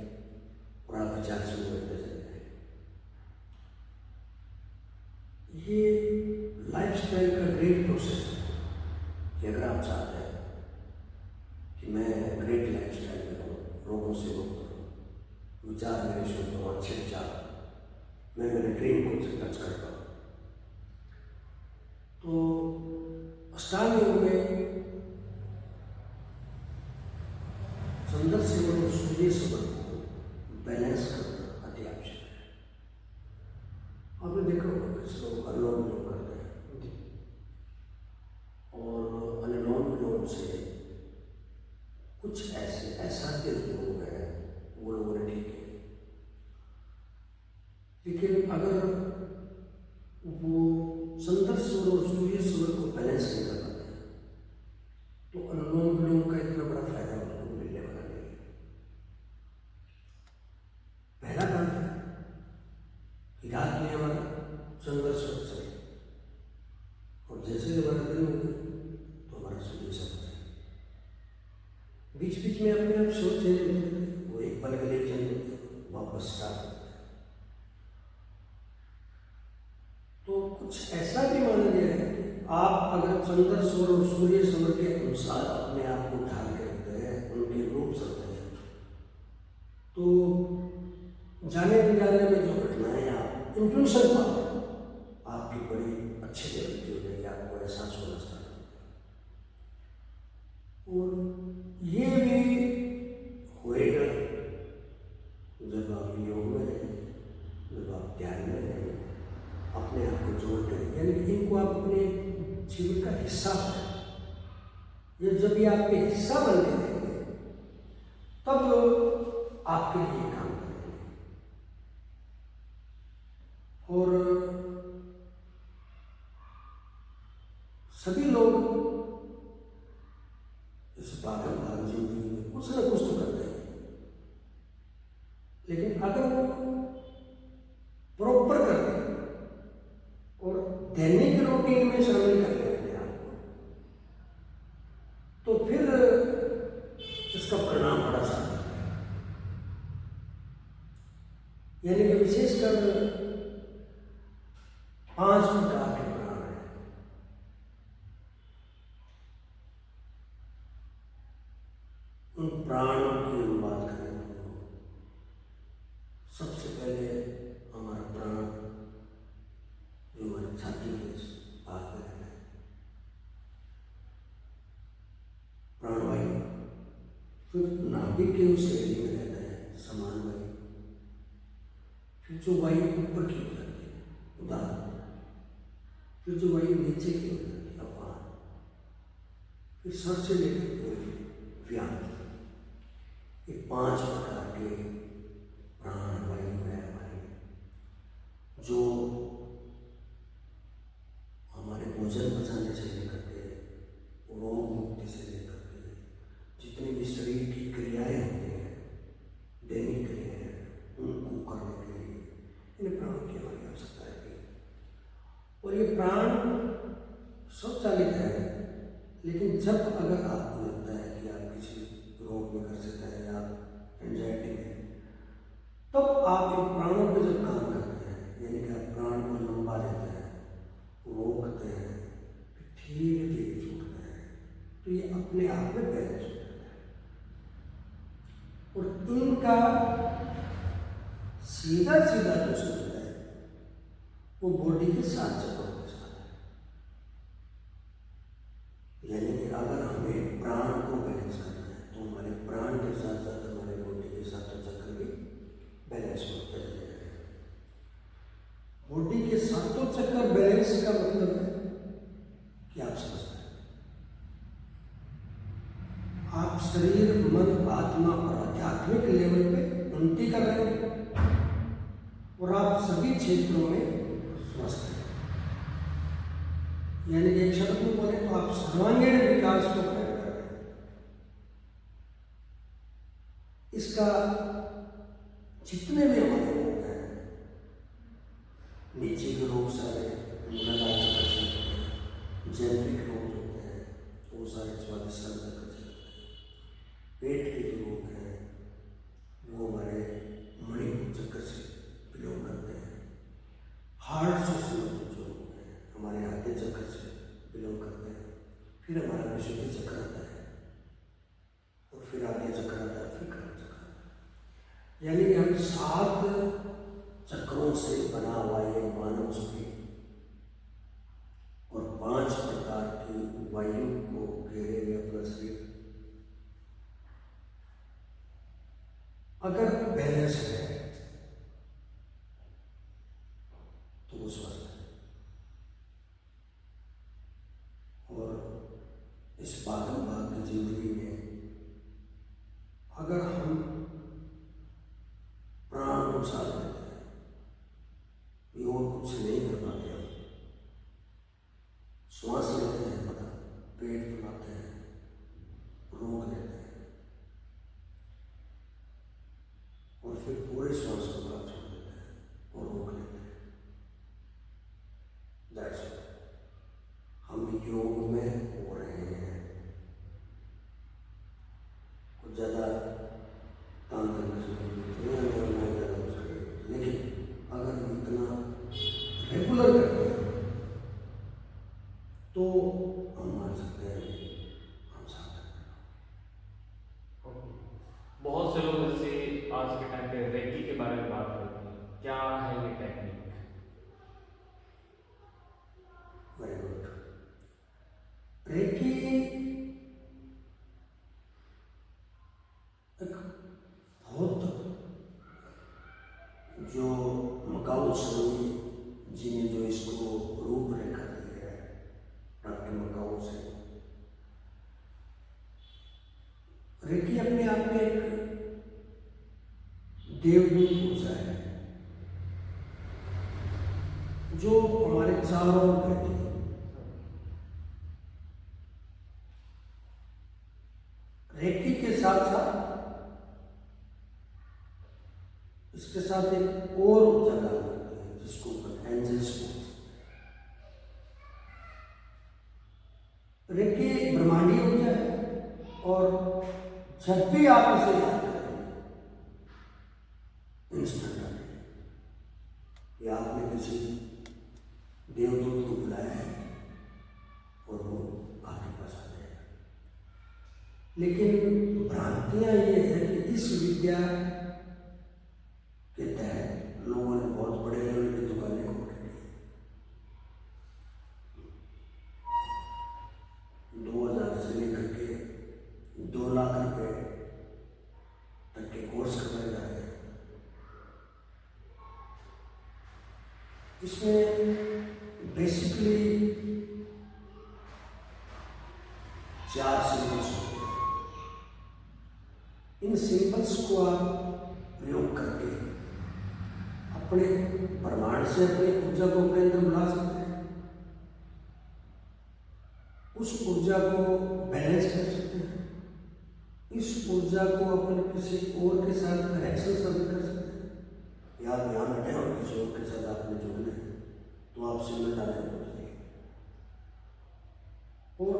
और आप विचार शुरू करते चले जाएंगे। ये लाइफस्टाइल का ग्रेट प्रोसेस है कि अगर आप चाहते हैं कि मैं ग्रेट लाइफस्टाइल में रहूँ, रोगों से मुक्त रहूँ, विचार मेरे शुद्ध हों, अच्छे विचार, मैं मेरे ड्रीम को टच करता हूँ। तो अष्टांग योग में चंद्र सेवन और सूर्य सेवन को बैलेंस करना अति आवश्यक है। आपने देखा होगा कुछ लोग अनुलोम विलोम करते हैं और अनुलोम विलोम से कुछ ऐसा लोग हैं, वो लोगों ने ठीक है, लेकिन अगर वो चंद्र सेवन और सूर्य सेवन को बैलेंस नहीं कर पाते तो अनुलोम विलोम का इतना बड़ा फायदा उनको मिलने वाला नहीं है। पहला काम है कि रात में हमारा चंद्र स्वच्छ है और जैसे हमारा दिन होगा तो हमारा सूर्य स्वच्छ है। बीच बीच में अपने आप सोच चेंज होते हैं, वो एक पल के लिए चेंज होते हैं, वापस स्टार्ट होते हैं। तो कुछ ऐसा भी माना गया है कि आप अगर चंद्र सौर और सूर्य सौर के अनुसार अपने आप को ढाल के रखते हैं, उनके रूप सकते हैं, तो जाने अनजाने में जो घटनाएं आप इंट्यूशन पाते आपकी बड़ी अच्छी जरूरत हो जाएगी, आपको एहसास होना स्टार्ट होगा। और ये भी होएगा जब आप योग में रहेंगे, जब आप ध्यान में रहेंगे, अपने आप को जोड़ करें, यानी कि इनको आप अपने जीवन का हिस्सा बनाएं। ये जब ये आपके हिस्सा बन के रहेंगे तब आपके लिए काम करेंगे। और सभी लोग इस भागम भाग जिंदगी में कुछ ना कुछ तो करते हैं, लेकिन अगर वो प्रॉपर करते हैं और दैनिक रूटीन में शामिल कर लें अपने आप को, तो फिर इसका परिणाम बड़ा सार्थक है। यानी कि विशेषकर 5 प्रकार के प्राण हैं। उन प्राणों की हम बात करें तो सबसे पहले हमारा प्राण जो हमारे छाती के भाग में रहता है, प्राणवायु, फिर नाभिक के उस एरिया में रहता है समान वायु, फिर जो वायु ऊपर की हो जाती है उदाहरण, फिर जो वायु नीचे की हो जाती है अपान, फिर सर से लेकर व्यान। ये 5 प्रकार के प्राण वायु है हमारे, जो हमारे भोजन पचाने से लेकर के रोग मुक्ति से लेकर के जितनी भी शरीर की क्रियाएं होती हैं, दैनिक क्रियाएं, उनको करने के लिए इन प्राणों की हमारी आवश्यकता रहती है। और ये प्राण स्वचालित है, लेकिन जब अगर आपको लगता है कि आप किसी रोग में कर सकते हैं या एंजाइटी में, तब आप इन प्राणों पर जब काम करते हैं, यानी कि आप प्राण को लंबा लेते हैं, रोकते हैं, फिर धीरे धीरे छूटते हैं, तो ये अपने आप में बैलेंस हो जाता है। और इनका सीधा सीधा जो संबंध है वो बॉडी के 7 चक्रों के साथ है। यानी कि अगर हमें प्राण को बैलेंस करना है तो हमारे प्राण के साथ साथ हमारे बॉडी के 7 चक्र भी बैलेंस होते हैं। बॉडी के 7 चक्कर बैलेंस का मतलब है कि आप समझते हैं, आप शरीर, मन, आत्मा और आध्यात्मिक लेवल पे उन्नति कर रहे हैं और आप सभी क्षेत्रों में स्वस्थ हैं। यानी कि एक शब्द में बोले तो आप सर्वांगीण विकास को प्रयोग कर रहे हैं। इसका जितने भी हमारे रोग हैं, नीचे के रोग सारे जैविक रोग होते हैं, वो सारे स्वादिष्ट कर सकते हैं। पेट के जो रोग हैं वो हमारे मणिपुर चक्र से बिलोंग करते हैं। हार्ट से संबंधित जो रोग हैं हमारे आद्य चक्र से बिलोंग करते हैं। फिर हमारा विशुद्धि चक्र आता है और फिर आद्य चक्र आता है, फिर कर्म चक्र आता है। यानी कि हम 7 चक्रों से बना हुआ ये मानव शरीर और 5 प्रकार की वायु को घेरे हुए अपना शरीर अगर बैलेंस है तो वो स्वस्थ है। और इस भागम भाग की जिंदगी में अगर हम प्राण को साथ देते हैं, ये और कुछ नहीं कर पाते हम। श्वास लेते हैं, पता पेट फुलाते हैं, रोक लेते हैं और फिर पूरे श्वास को बाहर छोड़ देते हैं और रोक लेते हैं। दैट्स हम योग में हो रहे हैं। कुछ ज़्यादा काम करने की जरूरत नहीं है, लेकिन अगर हम इतना रेगुलर करते हैं तो हम मान सकते हैं कि हम साथ हैं। बहुत से लोग जैसे आज के टाइम पे रेकी के बारे में बात करते हैं, क्या है ये टेक्निक? Very good. रेकी एक बहुत जो मकाऊ स्वामी जी ने जो इसको रूपरेखा दी है, डॉक्टर मकाऊ से, रेकी अपने आप में एक देवदूत ऊर्जा है जो हमारे चारों ओर रहती है। रेकी के साथ साथ इसके साथ एक और ऊर्जा काम करती है जिसको एंजल्स बोलते हैं। रेकी ब्रह्मांडीय ऊर्जा है और जब भी आप इसे याद करें इंस्टेंट आ जाए कि आपने किसी देवदूत को बुलाया है और वो आपके पास आ जाएगा। लेकिन भ्रांतियां ये है कि इस विद्या के तहत लोगों ने बहुत बड़े लेवल की दुकानें खोल ली। 2000 से लेकर के 2 लाख रुपए तक के कोर्स करवाए जा रहे हैं। इसमें बेसिकली 4 सिंबल्स होते हैं। इन सिंबल्स को आप प्रयोग करके अपने ब्रह्मांड से अपनी ऊर्जा को अपने अंदर बुला सकते हैं, उस ऊर्जा को बैलेंस कर सकते हैं, इस ऊर्जा को अपन किसी और के साथ कनेक्शन साबित कर सकते हैं। या आप यहाँ बैठे और किसी और के साथ आपने जुड़ना है तो आप सिंबल डालने को जाइए और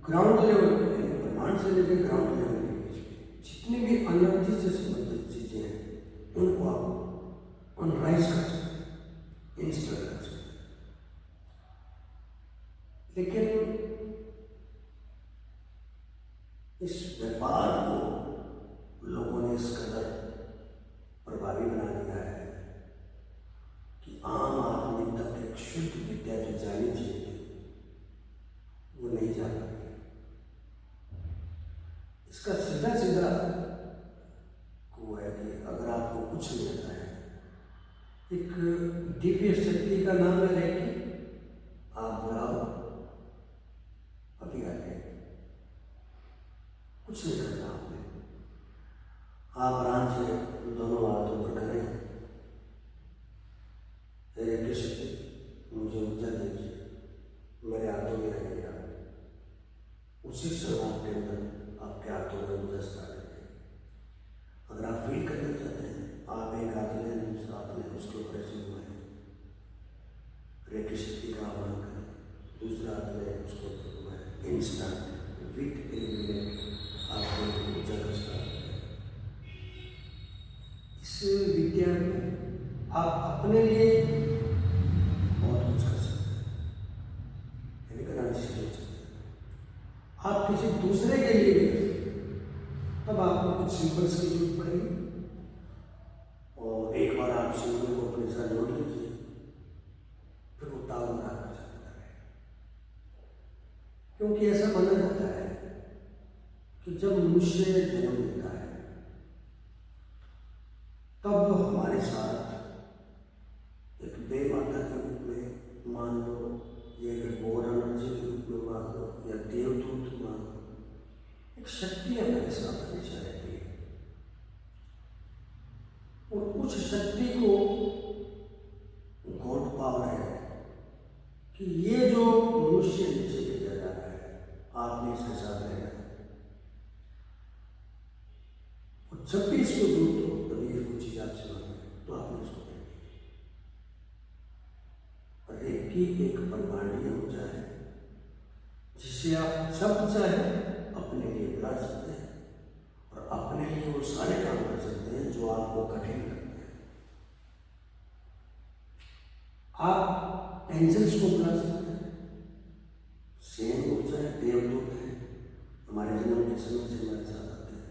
ग्राउंड लेवल पे, ब्रह्मांड से लेकर ग्राउंड लेवल के बीच में जितनी भी एनर्जी से संबंधित चीजें हैं उनको आप अनराइज कर सकते हैं, इंस्टॉल कर सकते हैं। लेकिन इस व्यापार को लोगों ने इस कदर प्रभावी बना दिया है कि आम आदमी तक एक शुद्ध विद्या जो जानी चाहिए वो नहीं जा पाती। इसका सीधा सीधा को है कि अगर आपको कुछ नहीं आता है, एक दिव्य शक्ति का नाम है रेकी, आप बुलाओ अभी आ जाए। कुछ नहीं करना आपने, आप आराम से दोनों हाथों पर करें, रेकी शक्ति मुझे ऊर्जा दीजिए, मेरे हाथों में आइए आप। उसी समय आपके अंदर आपके हाथों में ऊर्जा स्टार्ट है। अगर आप फील करना चाहते हैं, आप एक हाथ लें, दूसरा हाथ लें, उसके ऊपर ऐसे घुमाएं, रेकी शक्ति का आह्वान करें, दूसरा हाथ लें, उसके ऊपर घुमाएं। इंस्टेंट विद इन मिनट आपको ऊर्जा का स्टार्ट है। इस विद्या में आप अपने लिए बहुत कुछ कर सकते हैं, आप किसी दूसरे के लिए भी कर सकते हैं। तब आपको कुछ सिंबल्स की जरूरत पड़ेगी और कि जब मनुष्य जन्म लेता है तब हमारे साथ एक देवमाता के रूप में मान लो, या एक गौर एनर्जी के रूप में मान लो, या देवदूत मान लो, एक शक्ति हमारे साथ हमेशा रहती है। और उस शक्ति को गॉड पावर है कि ये जो मनुष्य नीचे भेजा जा रहा है, आपने इसके साथ रहना है। और जब भी इसको दूर तो कभी ये कुछ चीज आपसे मांगे तो आपने इसको देनी। और एक की एक परमाणु ऊर्जा है जिसे आप जब चाहे अपने लिए बुला सकते हैं और अपने लिए वो सारे काम कर सकते हैं जो आपको कठिन लगते हैं। आप एंजल्स को बुला सकते हैं, सेम ऊर्जा है, देवदूत है, हमारे जन्म के समय से हमारे साथ आते हैं।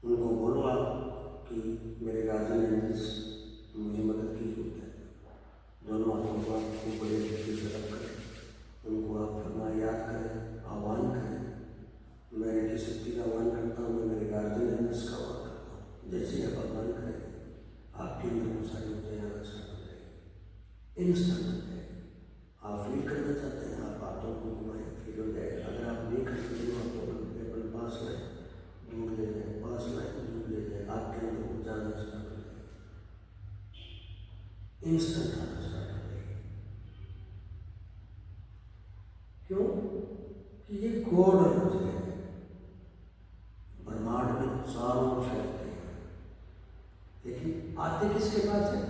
उनको बोलो आप कि मेरे गार्जियन एंजल्स मुझे मदद की जरूरत है। दोनों हाथों को आप बड़े व्यक्ति से रख करें, उनको आप फरमा याद करें, आह्वान करें। मैं की शक्ति का आह्वान करता हूँ, मैं मेरे गार्जियन एंजल्स का आह्वान करता हूँ। जैसे आप आह्वान करेंगे आपके अंदर बहुत सारी ऊर्जाएं आना स्टार्ट हो जाएगी, इंस्टेंट हो जाएगी। आप फील करना चाहते हैं, आप हाथों को घुमाएं, फील हो जाएगा। अगर आप नहीं करते हैं हाथों को अपने पास लाएं, दूर ले जाए, पास लाएं, दूर ले जाए, आपके अंदर ऊर्जा आना स्टार्ट हो जाएगी, इंस्टेंट आना स्टार्ट हो जाएगी। क्यों? कि ये गॉड एनर्जी है, ब्रह्मांड में चारों ओर फैलते हैं, लेकिन आते किसके पास है?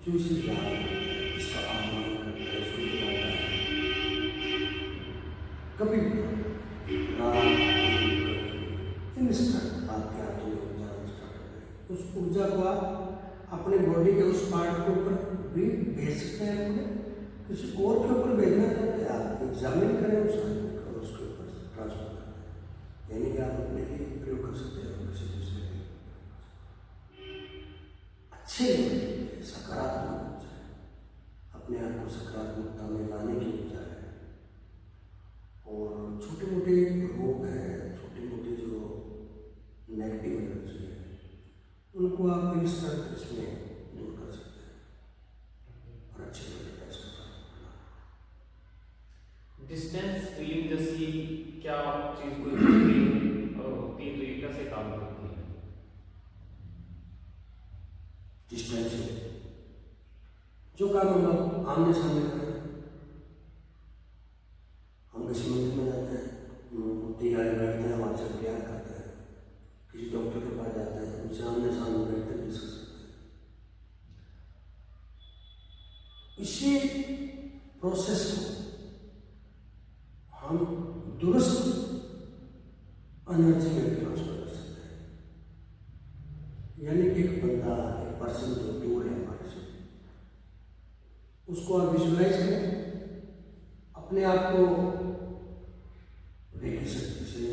जो इसे याद करता है, इसका आह्वान करता है, इसको बुलाता है। कभी भी इंस्टेंट आपके हाथों में ऊर्जा स्टार्ट हो जाएगी। उस ऊर्जा को आप अपने बॉडी के उस पार्ट के ऊपर भी भेज सकते हैं। अपने किसी और के ऊपर भेजना चाहते हैं, आप एग्जामिन करें उस आदमी को, उसके ऊपर ट्रांसफर करें। यानी कि आप अपने लिए प्रयोग कर सकते हैं, किसी दूसरे के अच्छे सकारात्मक ऊर्जा है, अपने आप को सकारात्मकता में लाने की ऊर्जा है। और छोटे मोटे रोग हैं, छोटी मोटी जो नेगेटिव एनर्जी है, उनको आप इंस्टेंट इसमें दूर कर सकते हैं और अच्छे तरीके से डिस्टेंस हीलिंग जैसी क्या चीज कोई होती है तो ये कैसे काम करती है? डिस्टेंस जो काम हम लोग आमने सामने करें, हम किसी मंदिर में जाते हैं, मूर्ति आगे बैठते हैं, वहाँ से प्यार करते हैं, किसी डॉक्टर के पास जाते हैं, उनसे आमने सामने बैठते हैं, डिस्कस करते हैं। इसी प्रोसेस को हम दुरुस्त एनर्जी में ट्रांसफर कर सकते हैं। यानी कि एक बंदा, एक पर्सन जो दूर है हमारे से, उसको आप विजुअलाइज करें, अपने आप को रेकी शक्ति से,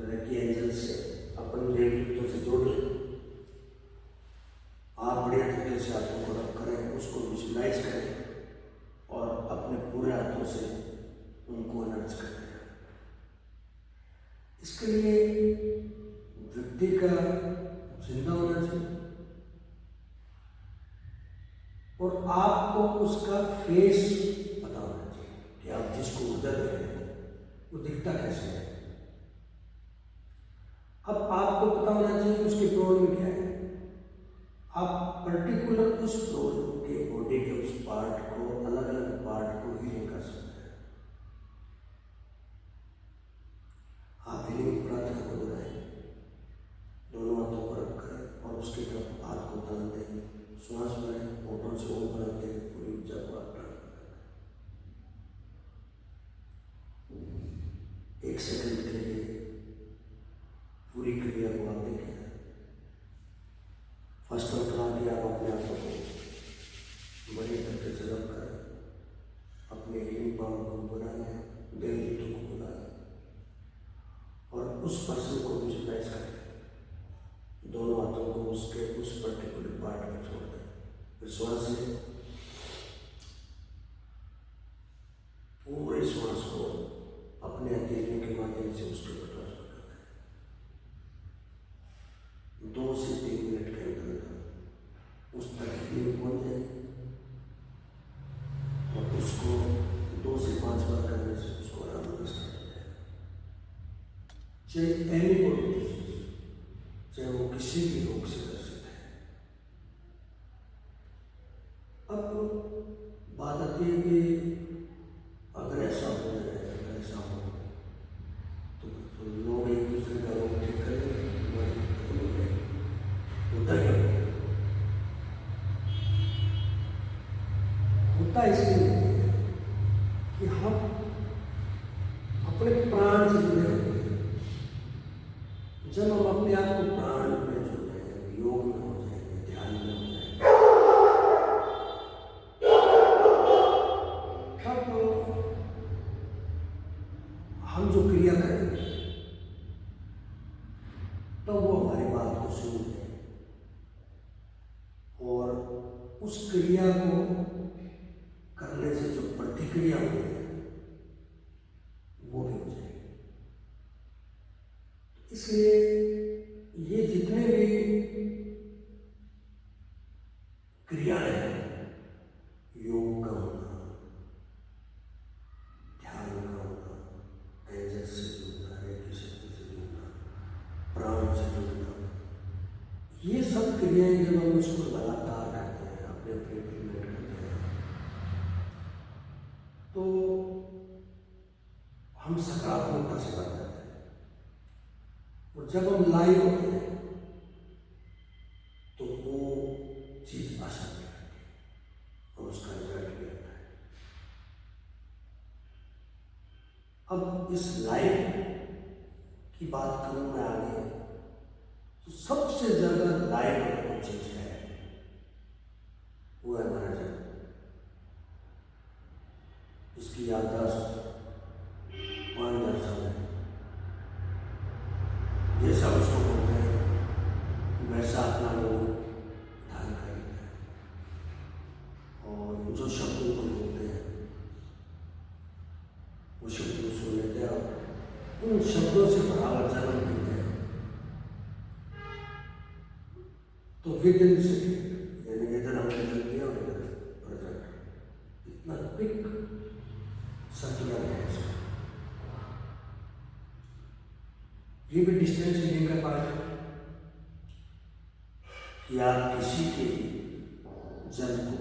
रेकी एंजल से, अपन देवदूतों से जोड़ लें। आप बढ़िया तरीके से हाथों को रख करें, उसको विजुअलाइज करें और अपने पूरे हाथों से उनको एनर्ज करें। इसके लिए व्यक्ति का जिंदा होना चाहिए और आपको उसका फेस पता होना चाहिए कि आप जिसको ऊर्जा दे रहे हैं वो दिखता कैसे है। अब आपको पता होना चाहिए कि उसकी प्रॉब्लम क्या है। आप पर्टिकुलर उस फ्लोर के बॉडी के उस पार्ट को, अलग अलग पार्ट को हीलिंग कर सकते हैं। आप हीलिंग प्रार्थना को दोहराएं, दोनों हाथों को रखकर और उसकी तरफ हाथ को तान दें, श्वास भरें, होठों से ओम बनाते हैं, पूरी ऊर्जा को आप ट्रांसफर करें। 1 सेकंड के लिए पूरी क्रिया को आप देखें। फर्स्ट और कि आप अपने हाथों को बड़े करके से रख कर अपने हीलिंग पावर को बुला लें, देवदूतों को बुला लें और उस पर्सन को विजुअलाइज करें। दोनों हाथों को उसके उस पर्टिकुलर पार्ट में छोड़ दें। श्वास से पूरे श्वास को अपने हथेलियों के माध्यम से उसके ऊपर चाहे एनी बॉडी डिजीज, चाहे वो किसी भी रोग से ग्रसित है। अब बात आती है कि अगर ऐसा हो जाए, अगर ऐसा हो तो लोग एक दूसरे का रोग ठीक करेंगे, होता क्या होता इसलिए नहीं है कि हम अपने प्राण से जुड़े होते हैं। जब हम अपने आप को प्राण में जुड़ जाएंगे, योग में हो जाएंगे, ध्यान में हो जाएंगे, तब हम जो क्रिया करेंगे तब वो हमारी बात को सुनेंगे और उस क्रिया को करने से जो प्रतिक्रिया होती है वो भी हो जाएगी। इसलिए ये जितने भी क्रियाएं हैं, योग का होना, ध्यान का होना, तेजस से जुड़ना, रेखी शक्ति से जुड़ना, प्राण से जुड़ना, ये सब क्रियाएं जब हम उसको लगातार करते हैं, अपने अपने इम्प्लीमेंट करते हैं, तो हम सकारात्मकता से बढ़ जाते हैं। और जब हम लाइव होते हैं तो वो चीज आसान लगती है और उसका रिजल्ट भी आता है। अब इस लाइव की बात करूं मैं आगे, तो सबसे ज्यादा लाइव जो चीज है वो है हमारा जन्म। इसकी याददाश्त 5000 साल है। जैसा उसको बोलते हैं वैसा अपना लोग धारण कर लेते हैं और जो शब्द उनको बोलते हैं वो शब्द को सुन लेते हैं और उन शब्दों से बराबर जन्म देते हैं। तो विदिन सेकेंड, यानी इधर हमने जन्म दिया और इधर प्रेजेंट, इतना क्विक सर्कुलर है इसका। ये भी डिस्टेंस रीडिंग का पार्ट है कि आप किसी के जन को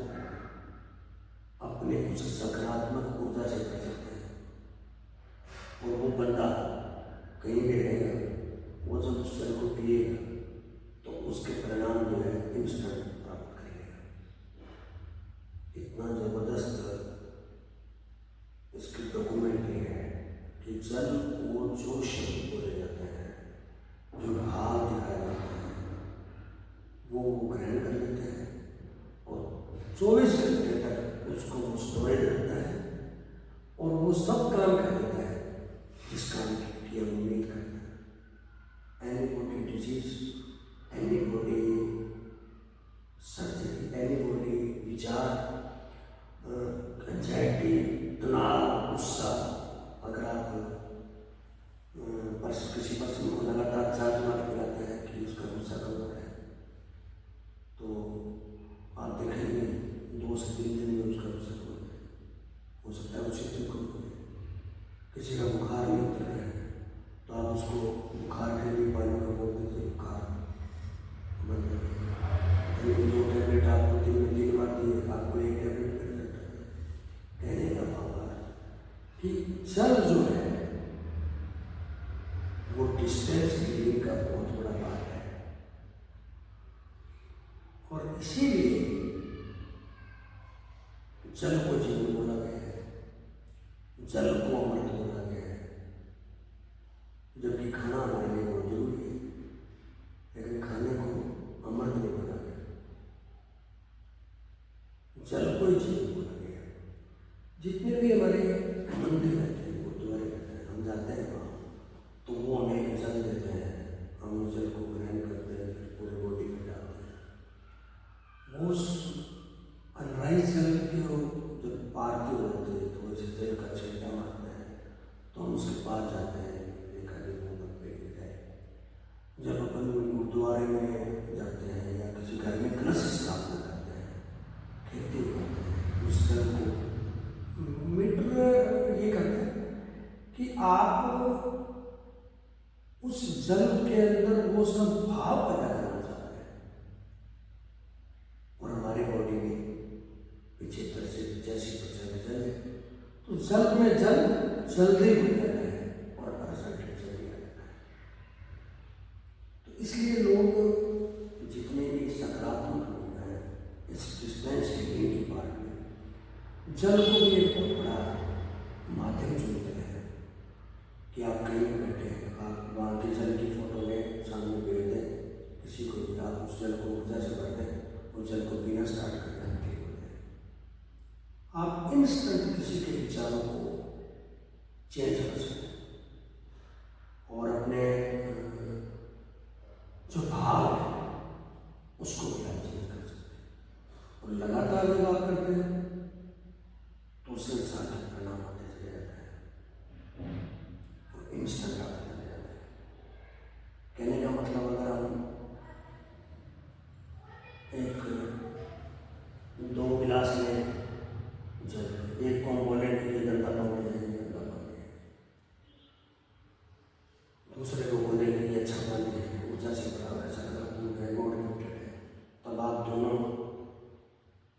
अपने कुछ सकारात्मक ऊर्जा से कर सकते हैं और वो बंदा कहीं भी रहेगा, वो जब उस जल को पिएगा तो उसके परिणाम जो है इंस्टेंट प्राप्त करेगा। इतना जबरदस्त इसकी डॉक्यूमेंट्री है कि जल को जो शब्द बोले जाते हैं, जो भाव दिखाए जाते हैं, वो ग्रहण कर लेते हैं और 24 घंटे तक उसको वो स्टोरेज रहता है और वो सब काम कर देता है जिस काम की हम उम्मीद करते हैं। Any body disease, any body surgery, any body विचार, एंजाइटी, तनाव, गुस्सा, अगर आप किसी पर्सन को लगातार 4 मार पिलाते हैं कि उसका गुस्सा कम हो रहा है, तो आप देखेंगे 2 से 3 दिन में उसका गुस्सा कम हो जाए। हो सकता है उसी दिन कम हो जाए। किसी का बुखार नहीं उतर रहा है तो आप उसको बुखार के लिए पानी का बोल दीजिए, बुखार बन जाएगा। जो टैबलेट आपको 3 में 3 बार दिए, आपको 1 टैबलेट कर सकता है। कहने का भाव है कि जल जो है वो डिस्टेंस रीडिंग का बहुत बड़ा पार्ट है और इसीलिए जल को जीवन बोला गया है, जल को अमृत बोला गया है। जबकि खाना हमारे लिए बहुत जरूरी है, लेकिन खाने को अमृत नहीं बोला गया, जल को ही जीवन बोला गया है। जितने भी हमारे मंदिर रहते हैं, गुरुद्वारे रहते हैं, हम जाते हैं वहाँ तो वो हमें जल देते हैं, हम उस जल को ग्रहण करते हैं, फिर पूरे बॉडी में डालते हैं। वो अनराइज जल की जब पार्टी होती है तो वैसे जल का छिड़का मारते हैं तो हम उसके पास जाते हैं, देखा कि वो मत पे जाए। जब अपन गुरुद्वारे में जाते हैं या किसी घर में कलश स्थापना करते हैं, खेती करते हैं, उस जल को उस जल के अंदर वो सब भाव पैदा करना चाहते हैं। और हमारी बॉडी में 75 से 85% जल है, तो जल में जल जल्दी हो जाता है और रिजल्ट जल्दी आ जाता है। तो इसलिए लोग जितने भी सकारात्मक लोग हैं इस डिस्टेंस हीलिंग के बारे में जल को भी एक बहुत बड़ा माध्यम चुनते हैं कि आप कहीं बैठे हैं, आप वहाँ के जल की फोटो में सामने भेज दें किसी को भी, आप उस जल को ऊर्जा से भर दें, उस जल को पीना स्टार्ट कर दें, ठीक हो जाए। आप इंस्टेंट किसी के विचारों को चेंज कर सकते हैं और अपने जो भाव है उसको भी आप चेंज कर सकते हैं। और लगातार जब आप करते हैं तो उससे इंसान का परिणाम आते चले जाता है और इंस्टेंट आते चले जाते हैं। कहने का मतलब अगर हम एक 2 गिलास में जब एक को हम बोलें कि ये गंदा पानी है, ये गंदा पानी है, दूसरे को बोलें कि ये अच्छा पानी है, ऊर्जा से भरा है, सकारात्मक है, मोटिवेटेड है, तब आप दोनों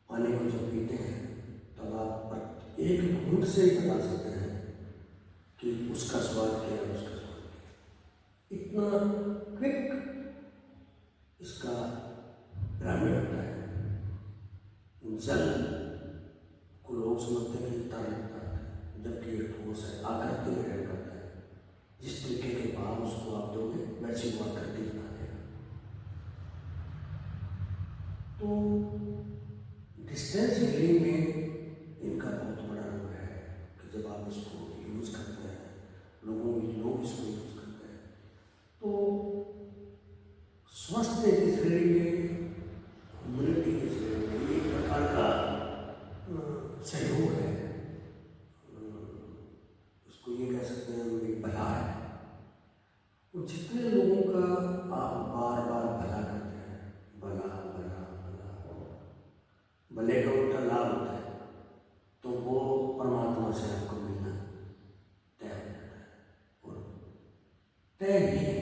पानी को जब पीते हैं तब आप एक घूंट से ही बता सकते हैं कि उसका स्वाद क्या है, उसका स्वाद क्या है। इतना क्विक इसका ग्रामीण होता है। जल को लोग समझते हैं कि तरल पदार्थ है, जबकि एक ठोस है, आकृति में रह करता है। जिस तरीके के भाव उसको आप दोगे वैसी वो आकृति बना देगा। तो डिस्टेंस हीलिंग में इनका बहुत बड़ा रोल है कि जब आप इसको यूज करते हैं, लोग इसको यूज करते हैं, तो स्वास्थ्य की श्रेणी में, ह्यूमैनिटी की श्रेणी में एक प्रकार का सहयोग है। उसको ये कह सकते हैं हम एक भला है। और जितने लोगों का आप बार बार भला करते हैं, भला भला भला, भले का उल्टा लाभ होता है, तो वो परमात्मा से आपको मिलना तय हो जाता है और तय ही है,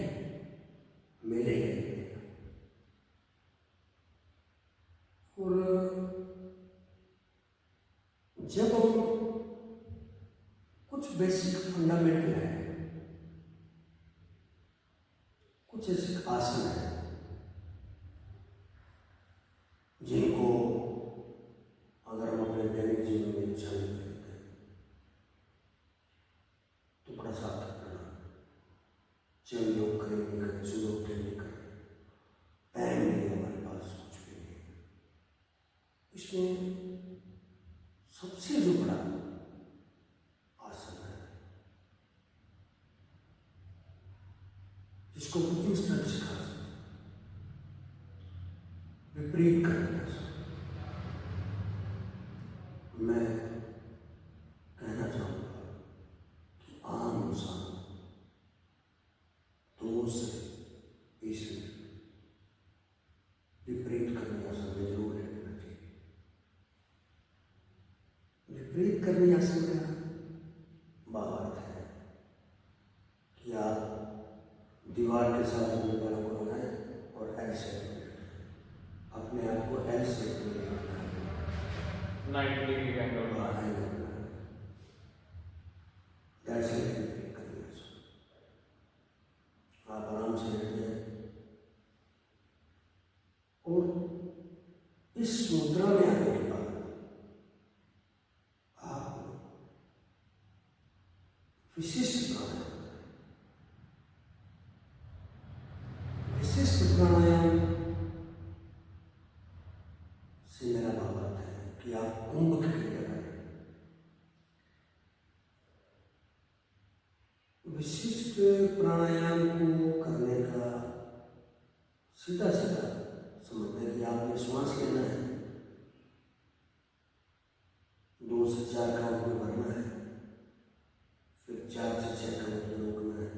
मिलेगा ही मिलेगा। और जब हम कुछ बेसिक फंडामेंटल है, कुछ ऐसे आसन है जिनको अगर हम अपने दैनिक जीवन में शामिल करते हैं तो बड़ा सार्थक करना। चाहे योग करें नहीं करें, सुबह उठे नहीं करें, टाइम नहीं है हमारे पास, कुछ भी नहीं है। इसमें सबसे जो बड़ा आसन है जिसको बुद्धिस्ट सिखा सकते, विपरीत करने का। मैं कहना चाहूँगा कि आम इंसान 2 से 20 मिनट विपरीत करने का समय जरूर लेना चाहिए। विपरीत करने का समय बात है कि आप दीवार के साथ अपने पैरों को लगाएं और एल शेप में अपने आप को एल शेप में रखना है। 90 डिग्री एंगल में आप आराम से बैठ जाए और इस मुद्रा में आने के बाद आप विशिष्ट प्राणायाम करें। विशिष्ट प्राणायाम से मेरा भाव आता है कि आप कुंभ की क्रिया करें। विशिष्ट प्राणायाम को करने का सीधा सीधा समझते हैं कि आपने श्वास लेना है, 2 से 4 काउंट में भरना है, फिर 4 से 6 काउंट में रोकना है,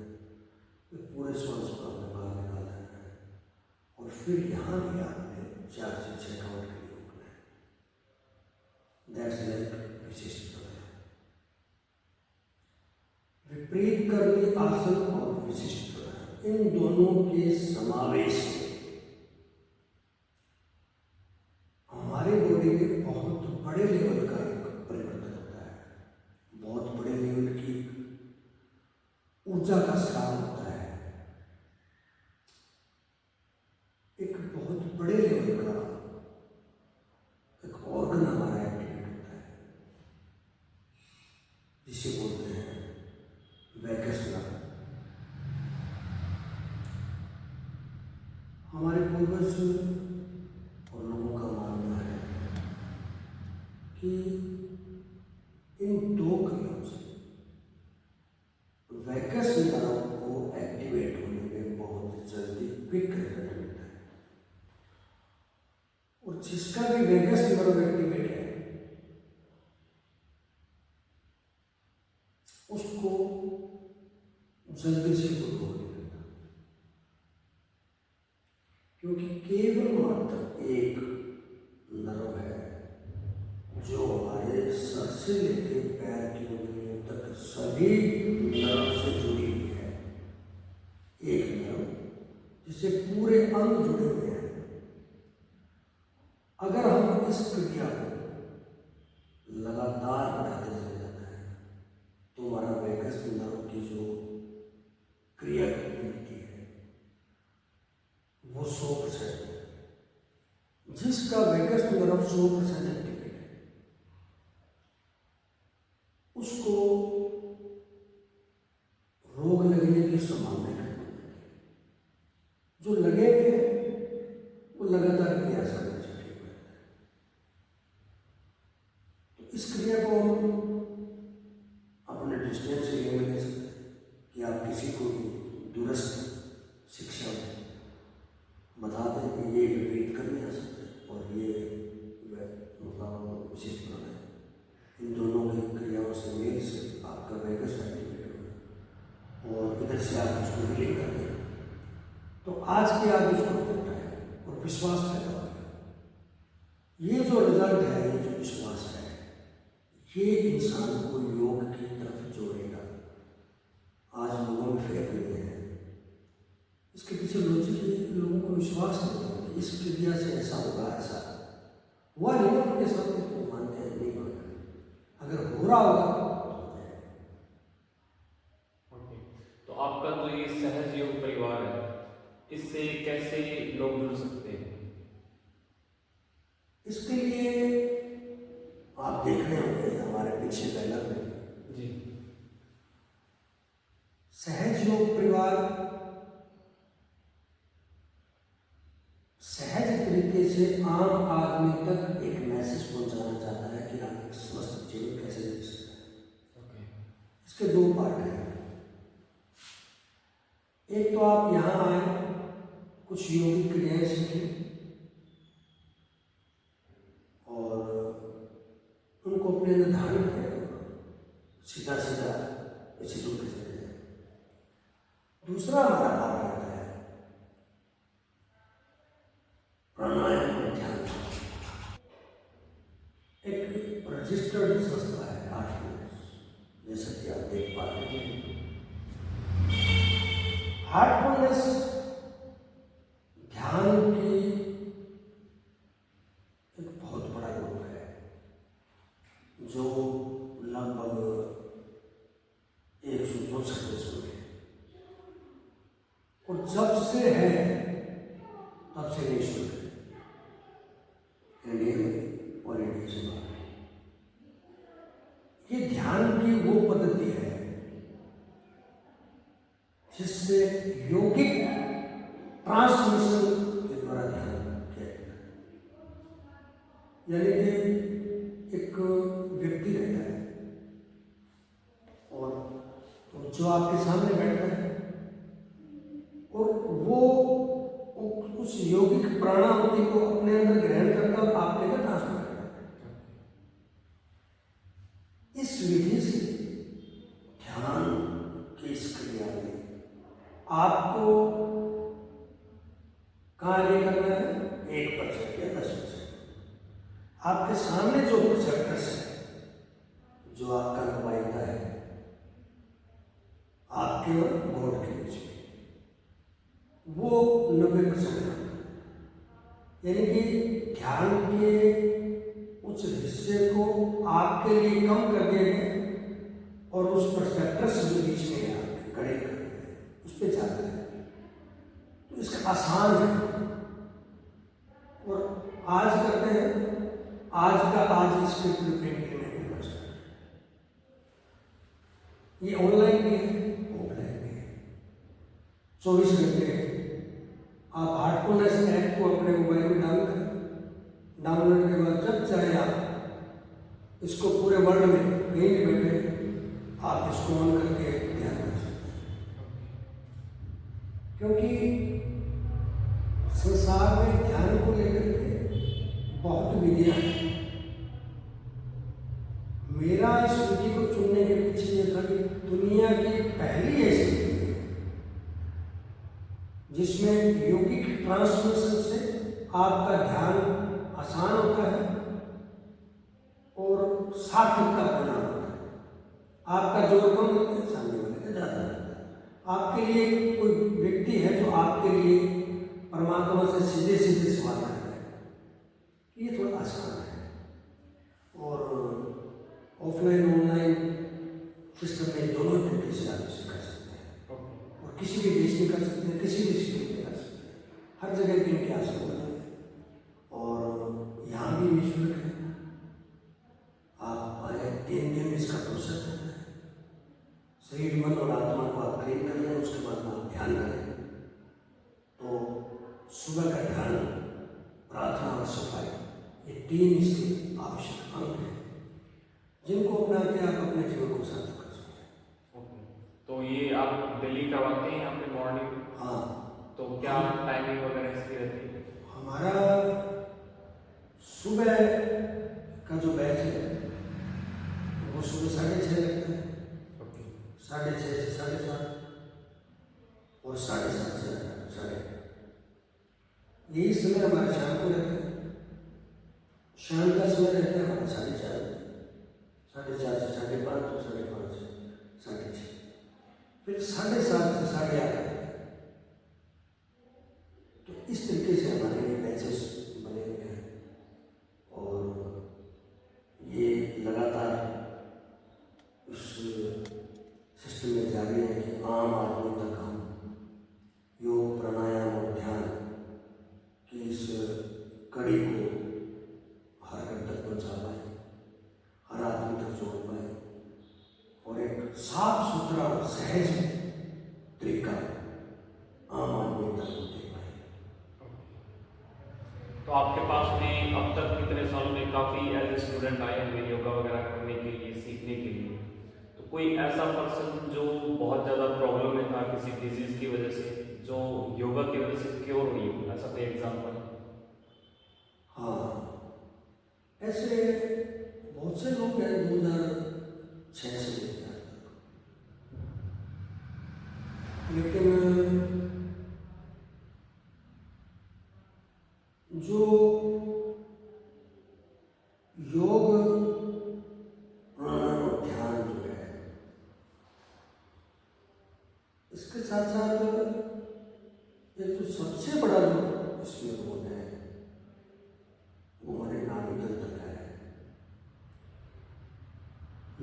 फिर पूरे श्वास को आपने बाहर निकाल देना है और फिर यहाँ भी आपने 4 से 6 काउंट के लिए रोकना है। दैट्स लाइक विशिष्ट प्राणायाम। विपरीत करनी आसन और विशिष्ट प्राणायाम इन दोनों के समावेश से हमारी बॉडी में बहुत बड़े लेवल का एक परिवर्तन होता है, बहुत बड़े लेवल की ऊर्जा का स्राव होता है, एक बहुत बड़े लेवल का एक ऑर्गन हमारा एक्टिवेट होता है, जिसे बोलते हैं वैगस नर्व। हमारे पूर्वज और लोगों का मानना है कि इन दो क्रियाओं से वैगस नर्व को एक्टिवेट होने में बहुत जल्दी क्विक रिजल्ट मिलता है, और जिसका भी वैगस नर्व एक्टिवेट है उसको जल्दी से गुरु होने लगता, क्योंकि केवल मात्र एक नर्व है जो हमारे सर से लेकर पैर की उंगलियों तक सभी नर्व से जुड़ी हुई है। एक नर्व जिससे पूरे अंग जुड़े हुए हैं। अगर हम इस क्रिया को लगातार बढ़ाते चले जाते हैं तो हमारा वैगस नर्व की जो क्रिया होती है वो 100% है। जिसका वैगस नर्व 100% एक्टिवेट है उसको रोग लगने की संभावना है। जो लगे हुए हैं वो लगातार प्रयास करने से ठीक हो जाता है। तो इस क्रिया को हम अपने डिस्टेंस से ये ले सकते हैं कि आप किसी को भी दूरस्थ शिक्षा बता दें कि ये विपरीत करने आ सकते हैं और ये मतलब विशिष्ट बना है। इन दोनों की क्रियाओं से मेल से आपका वैगस एक्टिवेट होगा और इधर से आप उसको रिलीव कर दें तो आज के आज उसको होता है और विश्वास पैदा होगा। ये जो रिजल्ट है, ये जो विश्वास है, ये इंसान को योग की तरफ जोड़ेगा। आज लोगों में फेक नहीं है, इसके पीछे लॉजिक लोगों को विश्वास नहीं होता कि इस क्रिया से ऐसा होगा, ऐसा हुआ नहीं उनके सामने तो मानते हैं नहीं होगा, अगर हो रहा होगा तो हो जाएगा। तो आपका जो ये सहज योग परिवार है, इससे कैसे लोग जुड़ सकते हैं? इसके लिए आप देख रहे होंगे हमारे पीछे बैनर में जी सहज योग परिवार सहज तरीके से आम आदमी तक एक मैसेज पहुंचाना चाहता है कि आप एक स्वस्थ जीवन कैसे जी सकते हैं। इसके दो पार्ट हैं। एक तो आप यहाँ आए, कुछ योगिक क्रियाएं सीखें और उनको अपने अंदर धारण करें, सीधा सीधा इसी दूर के चले जाए। दूसरा हमारा पार्ट रहता है प्राणायाम में ध्यान। एक रजिस्टर्ड संस्था है हार्टफुलनेस, जैसा कि आप देख पा रहे हैं। हार्टफुलनेस ध्यान की एक बहुत बड़ा ग्रुप है जो लगभग 164 देशों में, और जब से है तब से निःशुल्क है इंडिया में और इंडिया से बाहर। ये ध्यान की वो पद्धति है जिससे यौगिक ट्रांसमिशन के द्वारा ध्यान किया जाता है। यानी कि एक व्यक्ति रहता है और जो आपके सामने बैठता है और वो उस यौगिक प्राणावृत्ति को अपने अंदर ग्रहण करता है और आपके अंदर ट्रांसफर करता है। इस विधि से ध्यान की इस क्रिया में आपको कहाँ ये करना है? 1% या 10%। आपके सामने जो रिसेप्टर्स है, जो आपका नुमाइंदा है, आपके और बोर्ड के बीच में, वो 90% काम करे। यानी कि ध्यान के उस हिस्से को आपके लिए कम कर दिया गया और उस परसेप्टर्स जो बीच में है आपके खड़े कर दिए, उस पर जाता है। तो इसका आसान है और आज करते हैं, आज का आज इसके प्रिपेयर में होना चाहिए। ये ऑनलाइन भी है, ऑफलाइन भी है। 24 घंटे आप हार्टफुलनेस ऐप को अपने मोबाइल में डाउनलोड करें। डाउनलोड के बाद जब चाहे आप इसको पूरे वर्ल्ड में कहीं भी बैठे आप इसको ऑन करके ध्यान कर सकते हैं। क्योंकि संसार में ध्यान को लेकर के बहुत विधियां हैं। मेरा इस विधि को चुनने के पीछे ये था कि दुनिया की पहली ऐसी विधि है जिसमें यौगिक ट्रांसमिशन से आपका ध्यान आसान होता है और सार्थकता पैदा होता है। आपका जोर कम होता है, सामने वाले का ज़्यादा होता है। आपके लिए कोई व्यक्ति है जो आपके लिए परमात्मा से सीधे सीधे सवाल कर रहा है, ये थोड़ा आसान है। और ऑफलाइन ऑनलाइन सिस्टम में दोनों तरीके से आप इसे कर सकते हैं और किसी भी देश में कर सकते हैं, किसी भी सिटी में कर सकते हैं। हर जगह के इनके आसन होते हैं और यहाँ भी निःशुल्क है। आप आए 3 दिन इसका प्रोसेस होता है। शरीर मन और आत्मा को आप क्लीन कर लें, उसके बाद आप ध्यान करें। तो सुबह का ध्यान, प्रार्थना और सफाई, ये 3 इसके आवश्यक अंग हैं जिनको अपना के आप अपने जीवन को सार्थक कर सकते हैं। तो ये आप दिल्ली करवाते हैं यहाँ पे मॉर्निंग? हाँ। तो क्या टाइमिंग वगैरह इसकी रहती है? हमारा सुबह का जो बैच है वो सुबह 6:30 लगता है, 6:30 से 7:30 और 7:30 से 8:30। यही समय हमारा शाम को रहता है। शाम का समय रहता है हमारा 4:30, 4:30 से 5:30 और 5:30 से 6:30, फिर 7:30 से 8:30। तो इस तरीके से हमारे बैचेस बने हुए हैं और ये लगातार इस सिस्टम में जारी है कि आम आदमी तक हम योग, प्राणायाम और ध्यान की इस कड़ी को हर घर तक पहुँचा पाए, हर आदमी तक जोड़ पाए और एक साफ सुथरा और सहज तरीका आम आदमी तक दे पाए। तो आपके पास में अब तक कितने सालों में काफ़ी एज ए स्टूडेंट आए होंगे योगा वगैरह करने के लिए, सीखने के लिए। तो कोई ऐसा पर्सन जो बहुत ज़्यादा प्रॉब्लम में था किसी डिजीज़ की वजह से, जो योगा की वजह से क्योर हुई हो, ऐसा कोई एग्जाम्पल? हाँ, ऐसे बहुत से लोग हैं 2006 से लेकर आज तक। लेकिन जो योग, प्राणायाम और ध्यान जो है, इसके साथ साथ एक जो सबसे बड़ा जो इसमें रोल है वो हमारे नाभि तंत्र का है।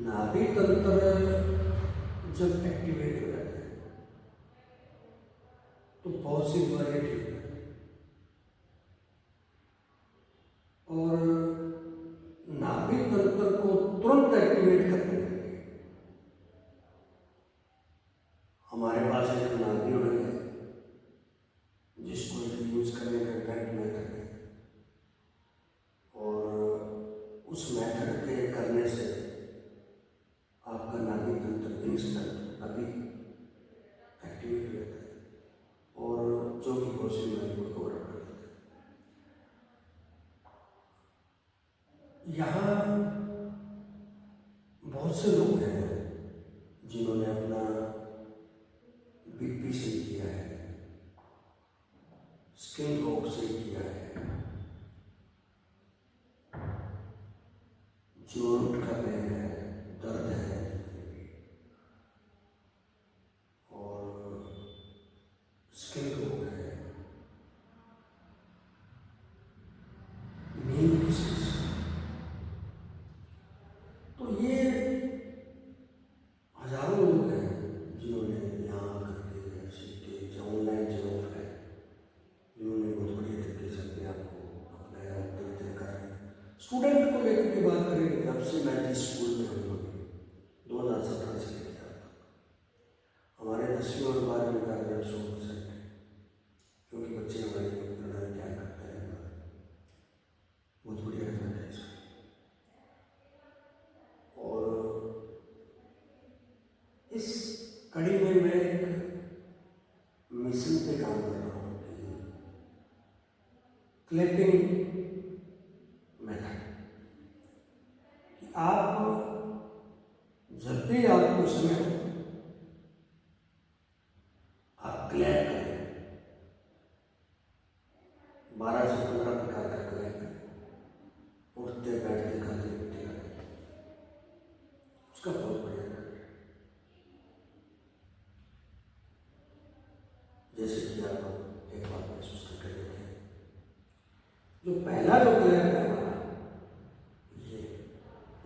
नाभि तंत्र जब एक्टिवेट हो जाता है तो बहुत सी बीमारियां ठीक हो जाती हैं। और नाभि तंत्र को तुरंत एक्टिवेट करने के लिए हमारे पास एक नाभि उड़न है जिसको यूज करने का करेक्ट मेथड है और उस मेथड के करने से आपका नाभि तंत्र इंस्टेंट अभी एक्टिवेट हो जाता है और जो कि बहुत सी बीमारी को कवर कर देता है। यहाँ बहुत से लोग हैं जिन्होंने अपना बीपी सही किया है, स्किन रोग सही किया है, जोड़ का पेन है, दर्द है और स्किन रोग है, मिशन पे काम कर रहा हूँ कि क्लैपिंग मेथड, कि आप जब भी आपको समय हो आप क्लैप करें। 12 से 15 प्रकार का क्लैप है, उठते बैठते खाते पीते करें, उसका बहुत बढ़िया है। जैसे कि आप एक बात महसूस करके देखें, जो पहला जो क्लैप है हमारा, ये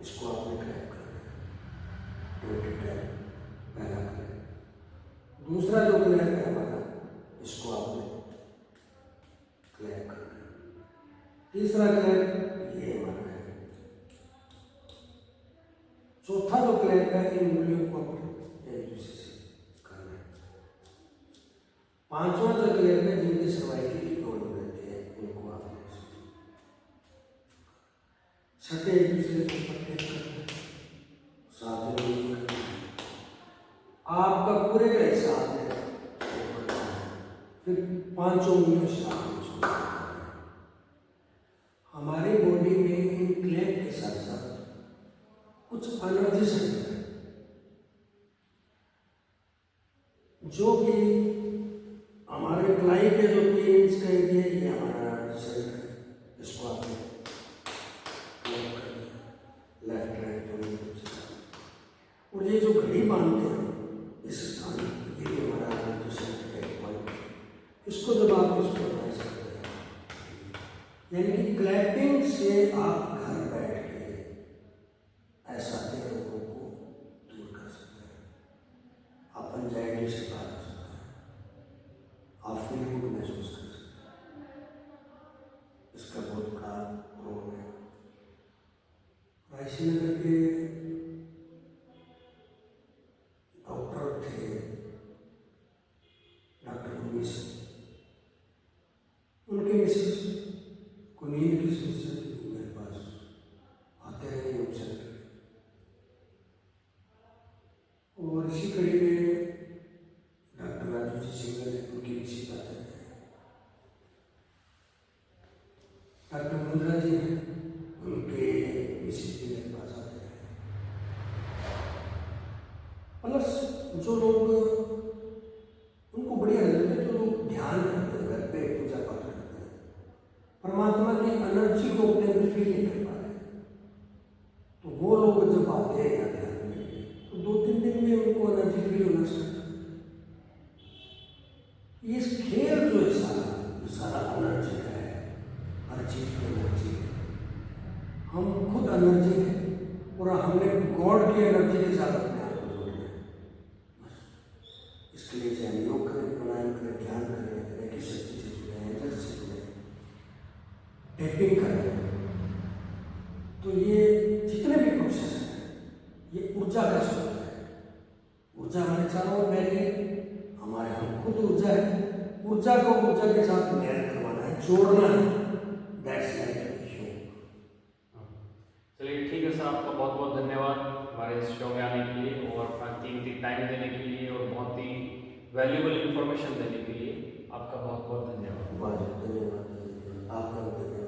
इसको आपने क्लैप करना है 20 टाइम, पहला क्लैप। दूसरा जो क्लैप है हमारा, इसको आपने क्लैप करना है। तीसरा क्लैप ये हमारा है। चौथा जो क्लैप है, इन मूल्यों को अपने एक दूसरे से करना है। पांचवा जो क्लैप है, जिनकी सर्वाइकल की प्रॉब्लम रहती है, इनको आपने छठे एक दूसरे को प्रत्येक करना है। सातवें आपका पूरे का हिस्सा आपने करना है। फिर पांचों मूल्यों से आपने इसको करना है। हमारी बॉडी में इन क्लैप के साथ साथ कुछ एनर्जी सेंटर है, जो कि हमारे क्लाई के जो 3 इंच का एरिया है, ये हमारा एनर्जी सेंटर है। इसको आपने क्लैप करना है, लेफ्ट राइट दोनों तरफ से। और ये जो घड़ी बांधते हैं इस स्थान पर, ये भी हमारा एनर्जी सेंटर का एक पॉइंट है। इसको जब आप इसको एनालाइज करते हैं, यानी कि क्लैपिंग से आप घर बैठ के ऐसा रोगों को दूर कर सकते हैं, आप एंजाइटी से बाहर हो सकते हैं, आप फील गुड महसूस कर सकते हैं। इसका बहुत बड़ा रोल है। रायसी नगर के डॉक्टर थे डॉक्टर उमेश, उनके मिसेस को नींद की समस्या थी, मेरे पास आते रहे योग सेंटर। और इसी कड़ी में डॉक्टर राजू जी सिंगल है, उनकी मिसेस आते हैं। डॉक्टर मुंद्रा जी हैं, उनके मिसेस भी मेरे पास आते हैं। प्लस जो लोग, उनको बढ़िया लगता है, जो लोग ध्यान करते हैं, घर पे पूजा पाठ करते हैं, परमात्मा की एनर्जी को अपने अंदर फील नहीं कर पा रहे, तो वो लोग जब आते हैं यहाँ ध्यान के लिए, तो 2-3 दिन में उनको एनर्जी फील होना स्टार्ट करती है। ये खेल जो है सारा एनर्जी का है, हर चीज में एनर्जी है। हम खुद एनर्जी है और हमने गॉड की एनर्जी के साथ अपने आप को जोड़ना है। बस इसके लिए चाहे हम योग करें, प्राणायाम करें, ध्यान करें, रेकी शक्ति से जुड़े, एंजल से जुड़े, टैपिंग करें, तो ये जितने भी प्रोसेस हैं, ये ऊर्जा का स्रोत है। ऊर्जा हमारे चारों ओर बह रही है, हमारे हम खुद ऊर्जा है। ऊर्जा को ऊर्जा के साथ मेल करवाना है, जोड़ना है। दैट्स लाइक चलिए ठीक है सर, आपका बहुत बहुत धन्यवाद हमारे इस शो में आने के लिए और अपना कीमती टाइम देने के लिए और बहुत ही वैल्यूबल इंफॉर्मेशन देने के लिए आपका बहुत बहुत धन्यवाद। धन्यवाद, आपका धन्यवाद।